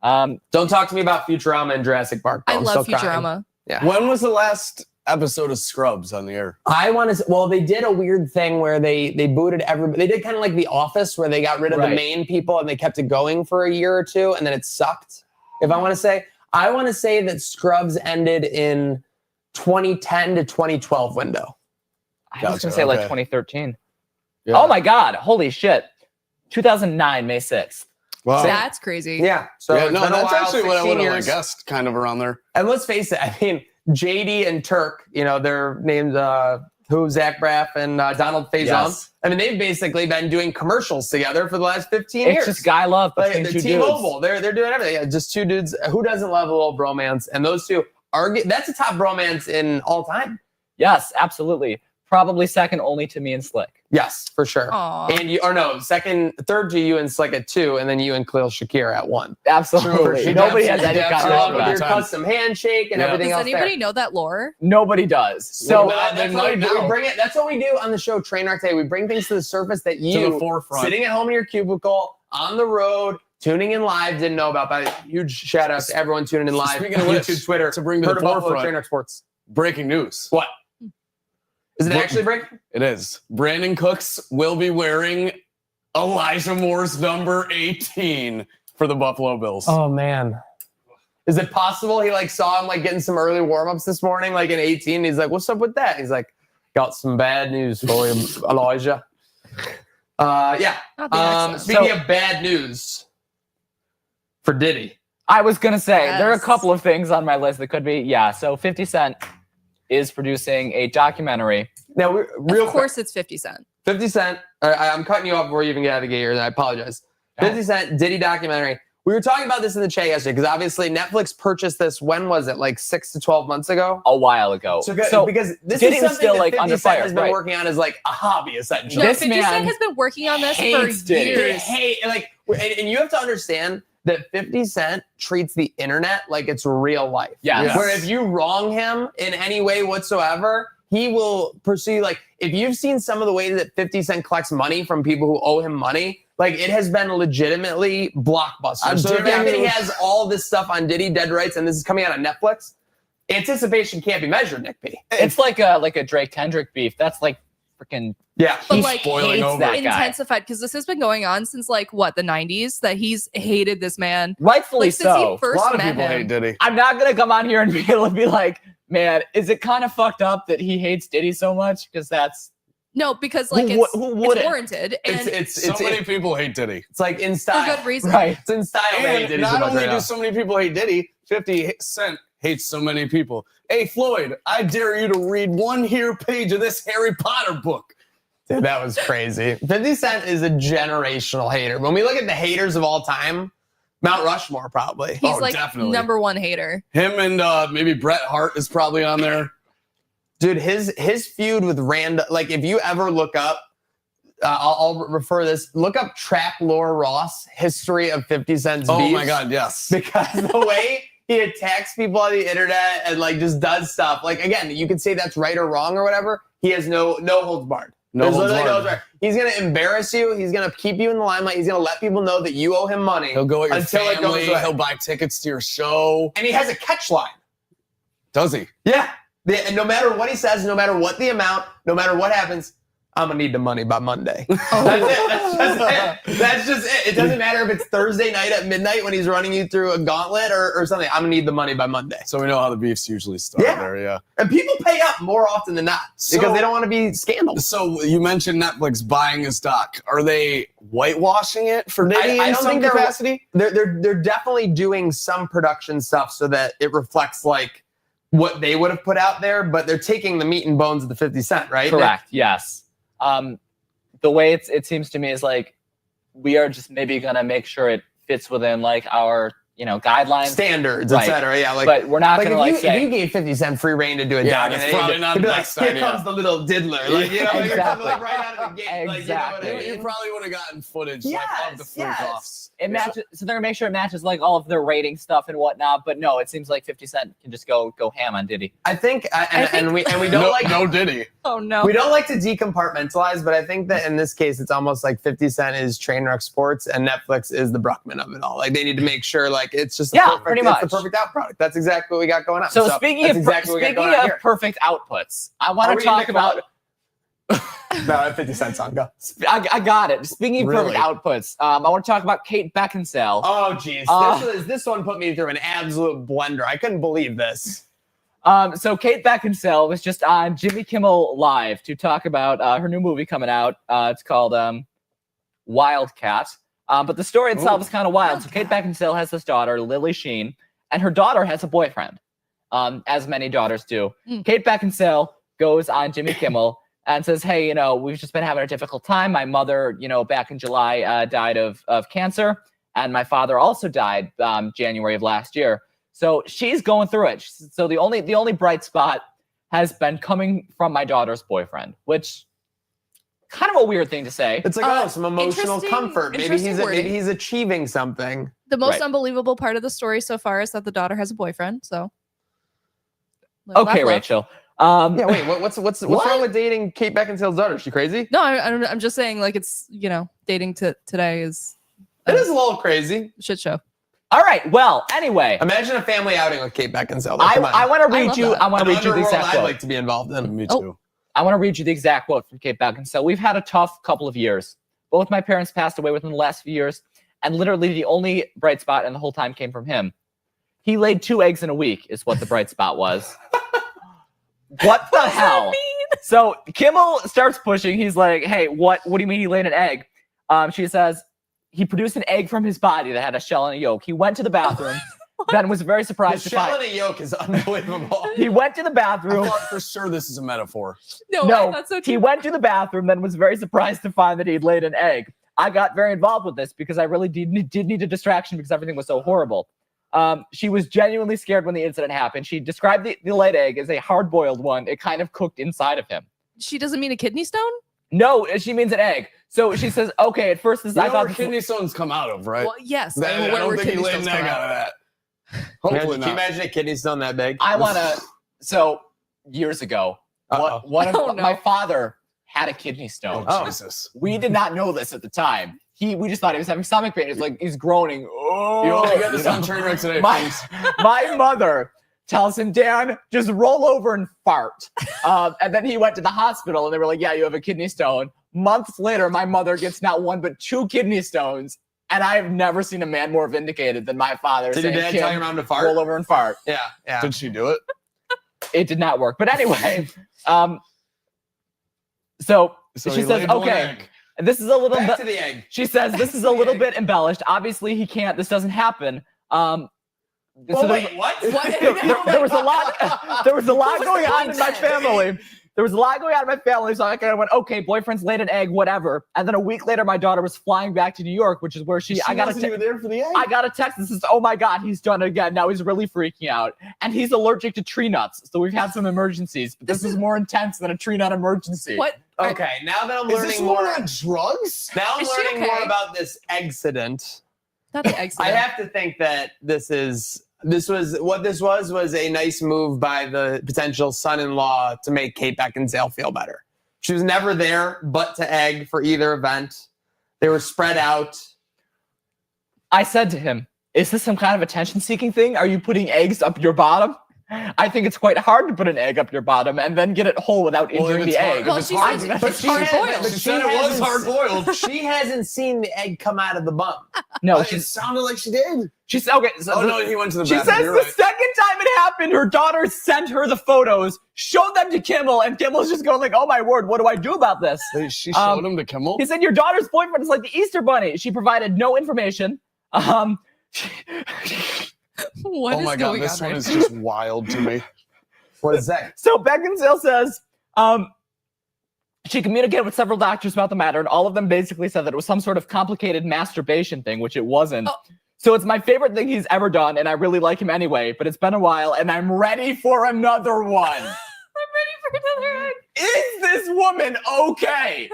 Um, Don't talk to me about Futurama and Jurassic Park. though. I I'm love still crying. Futurama. When was the last episode of Scrubs on the air? I want to. Well, they did a weird thing where they booted everybody. They did kind of like The Office, where they got rid of the Right. main people and they kept it going for a year or two, and then it sucked. If I want to say that Scrubs ended in 2010 to 2012 window. I was Gotcha, gonna say like okay. 2013. Yeah. Oh my God! Holy shit! 2009, May 6th. Wow. That's crazy. Yeah. So yeah, it's no, been a that's while, actually what I 16 would have years. guessed, kind of around there. And let's face it, I mean, JD and Turk, they're named Zach Braff and Donald Faison. Yes. I mean, they've basically been doing commercials together for the last 15 It's years. just guy love Like, between the two T-Mobile, dudes. they're doing everything. Yeah, just two dudes. Who doesn't love a little bromance? And those two that's a top bromance in all time. Yes, absolutely. Probably second only to me and Slick. Yes, for sure. Aw. And third to you and Slick at 2, and then you and Khalil Shakir at 1. Absolutely. True. Nobody has any Depth kind of of Along love with at your the time. custom handshake and Yeah. everything Does else anybody there. know that lore? Nobody does. So Well, they that's what we might do. now. We bring it. That's what we do on the show Trainwreck today. We bring things to the surface that you, the forefront. sitting at home in your cubicle, on the road, tuning in live, didn't know about. But huge shout out to everyone tuning in live. Speaking of which, YouTube, Twitter, to bring to heard the about forefront. Trainwreck Sports. breaking news. What? Is it actually breaking? It is. Brandon Cooks will be wearing Elijah Moore's number 18 for the Buffalo Bills. Oh man. Is it possible he like saw him like getting some early warm-ups this morning, like in 18? And he's like, what's up with that? He's like, got some bad news for you, Elijah. Speaking of bad news for Diddy. I was going to say, there are a couple of things on my list that could be. Yeah, so 50 Cent is producing a documentary. Now, of course it's 50 Cent. 50 Cent. I'm cutting you off before you even get out of the gate here, and I apologize. 50 Cent, Diddy documentary. We were talking about this in the chat yesterday because obviously Netflix purchased this. When was it? Like 6 to 12 months ago? A while ago. So because this Diddy is was something still that like 50 under Cent fire, has been working on as like a hobby, essentially. No, This 50 man Cent has been working on this for Diddy. years. And you have to understand that 50 Cent treats the internet like it's real life. Yes. Where if you wrong him in any way whatsoever, he will pursue. Like, if you've seen some of the ways that 50 Cent collects money from people who owe him money, like, it has been legitimately blockbuster. So the fact that he has all this stuff on Diddy, Dead Rights, and this is coming out on Netflix, anticipation can't be measured, Nick P. It's like a Drake Kendrick beef. That's like freaking. Yeah, But he's like spoiling over that guy. intensified because this has been going on since like what, the 90s, that he's hated this man. Rightfully Like, since so. he first A lot of met people him. hate Diddy. I'm not gonna come on here and be able to be like, man, is it kind of fucked up that he hates Diddy so much? Because that's No, because like Who it's wouldn't? warranted and It's So many people hate Diddy. It's like in for style. good reason. right. It's in style. to hate And Diddy so not much only right do now. so many people hate Diddy, 50 Cent hates so many people. Hey, Floyd, I dare you to read one here page of this Harry Potter book. Dude, that was crazy. 50 Cent is a generational hater. When we look at the haters of all time, Mount Rushmore probably. He's like definitely. number one hater. Him and maybe Bret Hart is probably on there. Dude, his feud with Rand, like if you ever look up, I'll refer this, look up Trap Lore Ross, history of 50 Cent's Oh beefs. my God, yes. Because the way he attacks people on the internet and like just does stuff, like again, you can say that's right or wrong or whatever. He has no holds barred. No There's holds literally barred. no holds barred. He's gonna embarrass you. He's gonna keep you in the limelight. He's gonna let people know that you owe him money. He'll go at your until it goes family. away. He'll buy tickets to your show. And he has a catch line. Does he? Yeah. And no matter what he says, no matter what the amount, no matter what happens, I'm gonna need the money by Monday. That's it. That's just it. It doesn't matter if it's Thursday night at midnight when he's running you through a gauntlet or something. I'm gonna need the money by Monday. So we know how the beefs usually start there, yeah. And people pay up more often than not because they don't want to be scandalous. So you mentioned Netflix buying his doc. Are they whitewashing it for Diddy I in don't some think they're- capacity? They're definitely doing some production stuff so that it reflects like what they would have put out there, but they're taking the meat and bones of the 50 Cent, right? Correct. Yes. The way it seems to me is like we are just maybe gonna make sure it fits within like our guidelines, Standards, Right. etc. Yeah, like, but we're not like gonna if say you gave 50 Cent free reign to do a Yeah, doc, that's and probably he'd not be the like, best here idea. comes the little diddler. Like, you know, Exactly. you're coming like right out of the gate. Like, you know what I Exactly. You mean? probably would have gotten footage like, of the Yes, fruit yes. offs. it matches. So they're gonna make sure it matches like all of their rating stuff and whatnot. But no, it seems like 50 Cent can just go ham on Diddy. I think, and we don't No, like no Diddy. Oh no. we don't like to decompartmentalize, but I think that in this case, it's almost like 50 Cent is Trainwreck Sports and Netflix is the Bruckman of it all. Like they need to make sure like it's just Yeah, perfect, pretty it's much. the perfect out product. That's exactly what we got going on. So speaking that's of exactly what we got going on here. perfect outputs, I Are want we to gonna talk make about. No, that 50 Cent song, go. I got it. Speaking of Really? perfect outputs, I want to talk about Kate Beckinsale. Oh, geez. This one put me through an absolute blender. I couldn't believe this. So Kate Beckinsale was just on Jimmy Kimmel Live to talk about her new movie coming out. It's called Wildcat. But the story itself is kind of wild. So Kate Beckinsale has this daughter, Lily Sheen, and her daughter has a boyfriend, as many daughters do. Kate Beckinsale goes on Jimmy Kimmel and says, hey, we've just been having a difficult time. My mother, back in July, died of cancer, and my father also died January of last year. So she's going through it. So the only bright spot has been coming from my daughter's boyfriend, which kind of a weird thing to say. It's like, some emotional interesting- comfort. Maybe interesting wording. he's achieving something. The most Right. unbelievable part of the story so far is that the daughter has a boyfriend. So Okay, Rachel. Yeah, wait, what's wrong with dating Kate Beckinsale's daughter? Is she crazy? No, I'm just saying like it's dating to today is It is a little crazy. a shit show. All right. Well, anyway, Imagine a family outing with Kate Beckinsale. I want to read you. that. I want to read you the exact I'd quote. like to be involved in. Me Oh. too. I want to read you the exact quote from Kate Beckinsale. We've had a tough couple of years. Both my parents passed away within the last few years, and literally the only bright spot in the whole time came from him. He laid 2 eggs in a week, is what the bright spot was. What the hell? So Kimmel starts pushing. He's like, "Hey, what do you mean he laid an egg?" She says he produced an egg from his body that had a shell and a yolk. He went to the bathroom, then was very The surprised to shell find. and a yolk is unbelievable. He went to the I bathroom. thought for sure this is a metaphor. No, No, that's so he true. went to the bathroom, then was very surprised to find that he'd laid an egg. I got very involved with this because I really did need a distraction because everything was so horrible. She was genuinely scared when the incident happened. She described the laid egg as a hard-boiled one. It kind of cooked inside of him. She doesn't mean a kidney stone? No, she means an egg. So she says, okay, at first You I know thought where this kidney stones come out of, right? Well, yes. That- I where don't think he kidney laid an stones egg come out of that. Imagine, Hopefully can you not. imagine a kidney stone that big? I want to. So years ago, Uh-oh. Oh, no. my father had a kidney stone. Oh, Jesus. We did not know this at the time. We just thought he was having stomach pain. It's like he's groaning. Oh, You only got this you on know? Trainwreck today. My mother tells him, Dan, just roll over and fart. And then he went to the hospital and they were like, yeah, you have a kidney stone. Months later, my mother gets not 1, but 2 kidney stones. And I have never seen a man more vindicated than my father. Did your saying, dad "Kid, tell your mom to fart? roll over and fart? Yeah, yeah. Did she do it? It did not work. But anyway, so So she he says, laid one okay, egg. this is a little Back bit. to the egg. She says this is a little bit embellished. Obviously, he can't. This doesn't happen. So wait, what? there was a lot. There was a lot going on in my family. There was a lot going on in my family. So I kind of went, okay, boyfriend's laid an egg, whatever. And then a week later, my daughter was flying back to New York, which is where I got wasn't even there for the egg. I got a text that says, oh my God, he's done it again. Now he's really freaking out. And he's allergic to tree nuts. So we've had some emergencies. But this is more intense than a tree nut emergency. What? Okay, now that I'm Is learning this more. woman on drugs? Now I'm Is she learning more okay? about this accident. Not the egg I have to think that this was a nice move by the potential son-in-law to make Kate Beckinsale feel better. She was never there but to egg for either event. They were spread out. I said to him, is this some kind of attention-seeking thing? Are you putting eggs up your bottom? I think it's quite hard to put an egg up your bottom and then get it whole without injuring the egg. Well, If she it's hard, said- but it's she hard-boiled. she said it was hard boiled. She hasn't seen the egg come out of the bum. No, It sounded like she did. she said, okay. So Oh no, he went to the she bathroom. says You're the right. second time it happened, her daughter sent her the photos, showed them to Kimmel, and Kimmel's just going like, oh my word, what do I do about this? She showed him to Kimmel. He said, your daughter's boyfriend is like the Easter Bunny. She provided no information. What Oh is my God, going this on one right is now? just wild to me. What is that? So Beckinsale says she communicated with several doctors about the matter, and all of them basically said that it was some sort of complicated masturbation thing, which it wasn't. Oh. So it's my favorite thing he's ever done, and I really like him anyway, but it's been a while, and I'm ready for another one. I'm ready for another egg. Is this woman okay?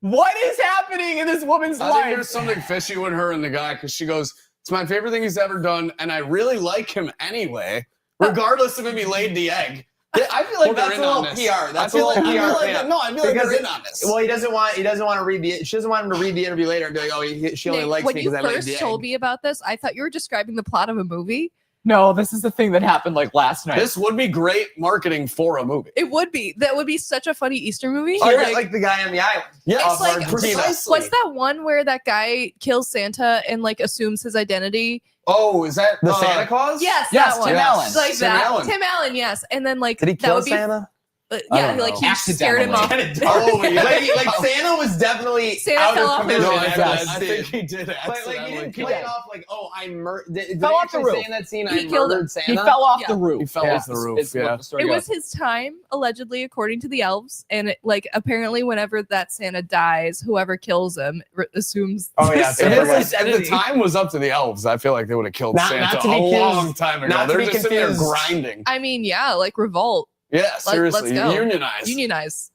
What is happening in this woman's I think life? there's something fishy with her and the guy because she goes, it's my favorite thing he's ever done, and I really like him anyway, regardless of if he laid the egg. I feel like Well, that's they're a in little on this. PR. That's I a feel little like- I PR. feel like- cleanup. no, I feel like Because they're in on this. Well, he doesn't want to read she doesn't want him to read the interview later and be like, oh, she only Nick, likes when me you because I laid first the egg. told me about this, I thought you were describing the plot of a movie. No, this is the thing that happened like last night. This would be great marketing for a movie. It would be. That would be such a funny Easter movie. Oh, yeah, like the guy on the island. Yeah, It's like- precisely. What's that one where that guy kills Santa and like assumes his identity? Oh, is that The Santa Claus? Yes, Yes, that one. Tim Allen. Like Tim that. Allen. Tim Allen, yes. And then like Did he that kill would be Santa? I yeah, don't like know. he scared him off. Oh, yeah. like Santa was definitely Santa out fell of off the commission. roof. No, after I that think scene. he did But like he accidentally didn't kill play him. it off like, oh, I murdered. Did Fell they off the actually roof. say in that scene, He I killed murdered him. Santa? He fell off Yeah. the roof. He fell off the roof, It's what yeah. the story It goes. was his time, allegedly, according to the elves, and it, like apparently, whenever that Santa dies, whoever kills him assumes. Oh, yeah, the If Santa it Santa's was, if the identity. time was up to the elves, I feel like they would have killed Not Santa to be a confused- long time ago. not to They're be just sitting there confused- grinding. I mean, yeah, like revolt, Yeah, seriously. let's go. Unionize. unionize.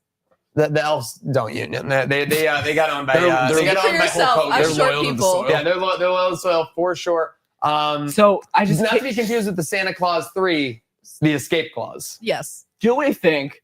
The elves don't union. They got owned by They're- they got For owned by yourself, Hulk Hogan. I'm They're short loyal to the people. soil. Yeah, they're loyal to soil for sure. So I just Not to be confused with the Santa Claus 3, the escape clause. Yes. do we think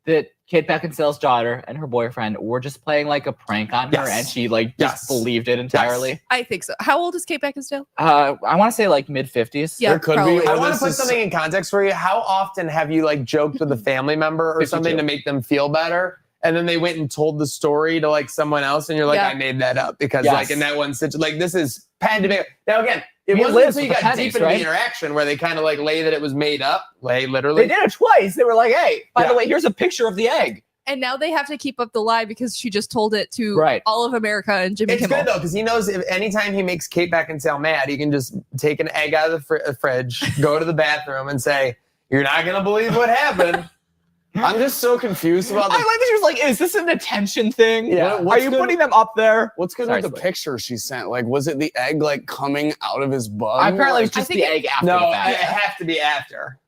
that Kate Beckinsale's daughter and her boyfriend were just playing like a prank on her, and she like just believed it entirely? Yes. I think so. How old is Kate Beckinsale? I want to say like mid-50s. Yeah, There could probably. be. I or want to this put is- something in context for you. How often have you like joked with a family member or 52. something to make them feel better? And then they went and told the story to like someone else, and you're like, Yeah. I made that up because Yes. like in that one situation, like this is pad to make. Now again, it He wasn't lives until you with got the deep pennies, into right? the interaction where they kind of like lay that it was made up, literally. They did it twice. They were like, hey, by Yeah. the way, here's a picture of the egg. And now they have to keep up the lie because she just told it to Right. all of America and Jimmy It's Kimmel. good though because he knows if anytime he makes Kate Beckinsale mad, he can just take an egg out of the fridge, go to the bathroom, and say, "You're not gonna believe what happened." I'm just so confused about I like that she was like, is this an attention thing? Yeah. Are What's you good- putting them up there? What's good Sorry, with the Split. picture she sent? Like, was it the egg like coming out of his bum? Apparently, it was I just think the it- egg after No, the it fact. have to be after.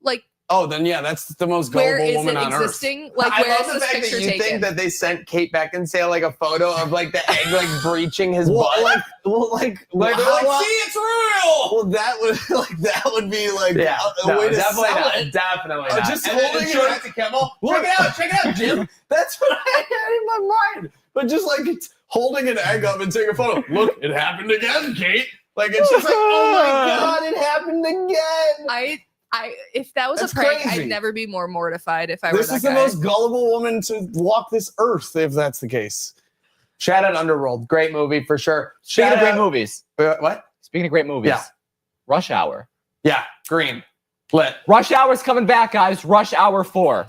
Like, Oh, then yeah, that's the most where gullible is woman it on earth. existing? Like, I where love is the this fact that picture you taken? think that they sent Kate Beckinsale like a photo of like the egg like breaching his Well, butt. like, Like, they're how- like, see, it's real. well, that would be like Yeah, a no, way to definitely sell not. it. Definitely not. Just And then holding show it- it to Kimmel. Look. Check it out, Jim. That's what I had in my mind. But just like it's holding an egg up and taking a photo. Look, it happened again, Kate. Like it's just like, oh my god, it happened again. If that was That's a prank, crazy. I'd never be more mortified if I were This that is guy. the most gullible woman to walk this earth, if that's the case. Shout out Underworld, great movie for sure. Speaking Shout of great out- movies. What? Speaking of great movies. Yeah. Rush Hour. Yeah, green, lit. Rush Hour's coming back, guys. Rush Hour 4.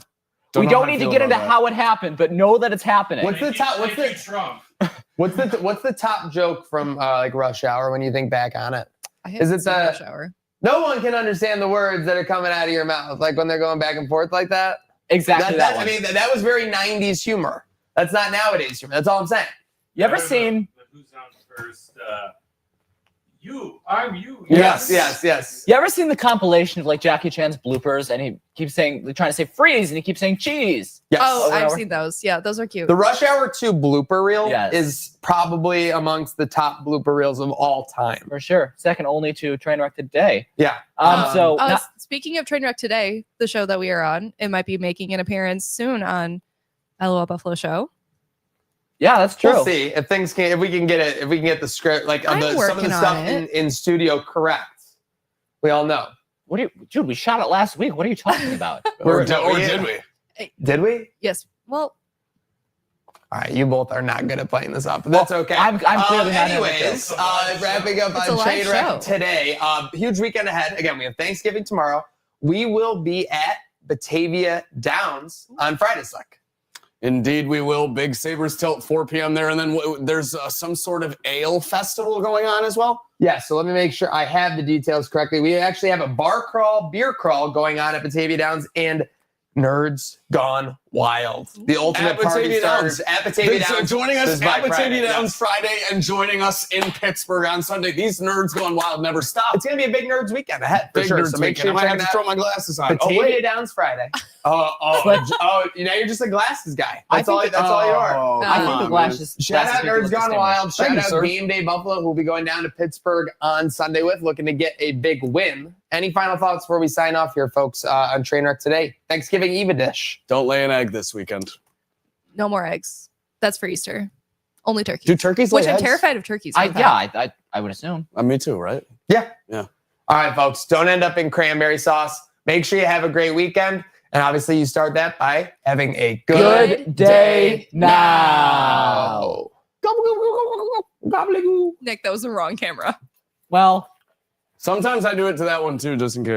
Don't We know don't how I need to feel get into about that. how it happened, but know that it's happening. What's the top? What's the Trump? what's the top joke from like Rush Hour when you think back on it? I Is haven't it seen the- Rush Hour? No one can understand the words that are coming out of your mouth, like when they're going back and forth like that. Exactly that one. I mean, that was very '90s humor. That's not nowadays humor. That's all I'm saying. You ever seen? Who's on first? You. I'm you. Yes. You ever seen the compilation of like Jackie Chan's bloopers, and he keeps saying, trying to say freeze, and he keeps saying cheese. Yes. Oh, Over and I've over. seen those. Yeah, those are cute. The Rush Hour 2 blooper reel Yes. is probably amongst the top blooper reels of all time. For sure. Second only to Trainwreck Today. Yeah. So Oh, not- speaking of Trainwreck Today, the show that we are on, it might be making an appearance soon on LOL Buffalo Show. yeah, that's true. We'll see if things can, if we can get the script, like I'm some of working the on stuff it. in studio correct. We all know. What do you, dude? We shot it last week. What are you talking about? Or did we? Did we? Yes. Well, All right, you both are not good at playing this up, but that's okay. I'm clearly not Anyways, wrapping up It's a on live Trainwreck show. today. Huge weekend ahead. Again, we have Thanksgiving tomorrow. We will be at Batavia Downs on Friday, Suck. Indeed, we will. Big Sabres Tilt, 4 p.m. there. And then there's some sort of ale festival going on as well. Yeah, so let me make sure I have the details correctly. We actually have a bar crawl, beer crawl going on at Batavia Downs, and Nerds Gone Wild. The ultimate At party Batavia starters Downs. at Batavia So Downs. joining us This is by at Batavia Friday, Downs Friday and joining us in Pittsburgh on Sunday. These nerds going wild never stop. It's going to be a big Nerds weekend ahead, for Big sure. nerds So make weekend. sure I you might check have it to out. throw my glasses on. Oh, Batavia wait. Downs Friday. Now you're just a glasses guy. I That's all think- you are. I think the glass glasses. Shout out Nerds Gone Wild. Shout Thank you, out sir. Game Day Buffalo, who will be going down to Pittsburgh on Sunday with, looking to get a big win. Any final thoughts before we sign off here, folks, on Trainwreck today? Thanksgiving Eve dish. Don't lay an egg this weekend. no more eggs. That's for Easter. Only turkeys. Do turkeys lay Which I'm eggs? terrified of turkeys. I Fun fact. would assume. Me too, right? All right, folks, don't end up in cranberry sauce. Make sure you have a great weekend. And obviously, you start that by having a Good day now. Nick, that was the wrong camera. Well. Sometimes I do it to that one too, just in case.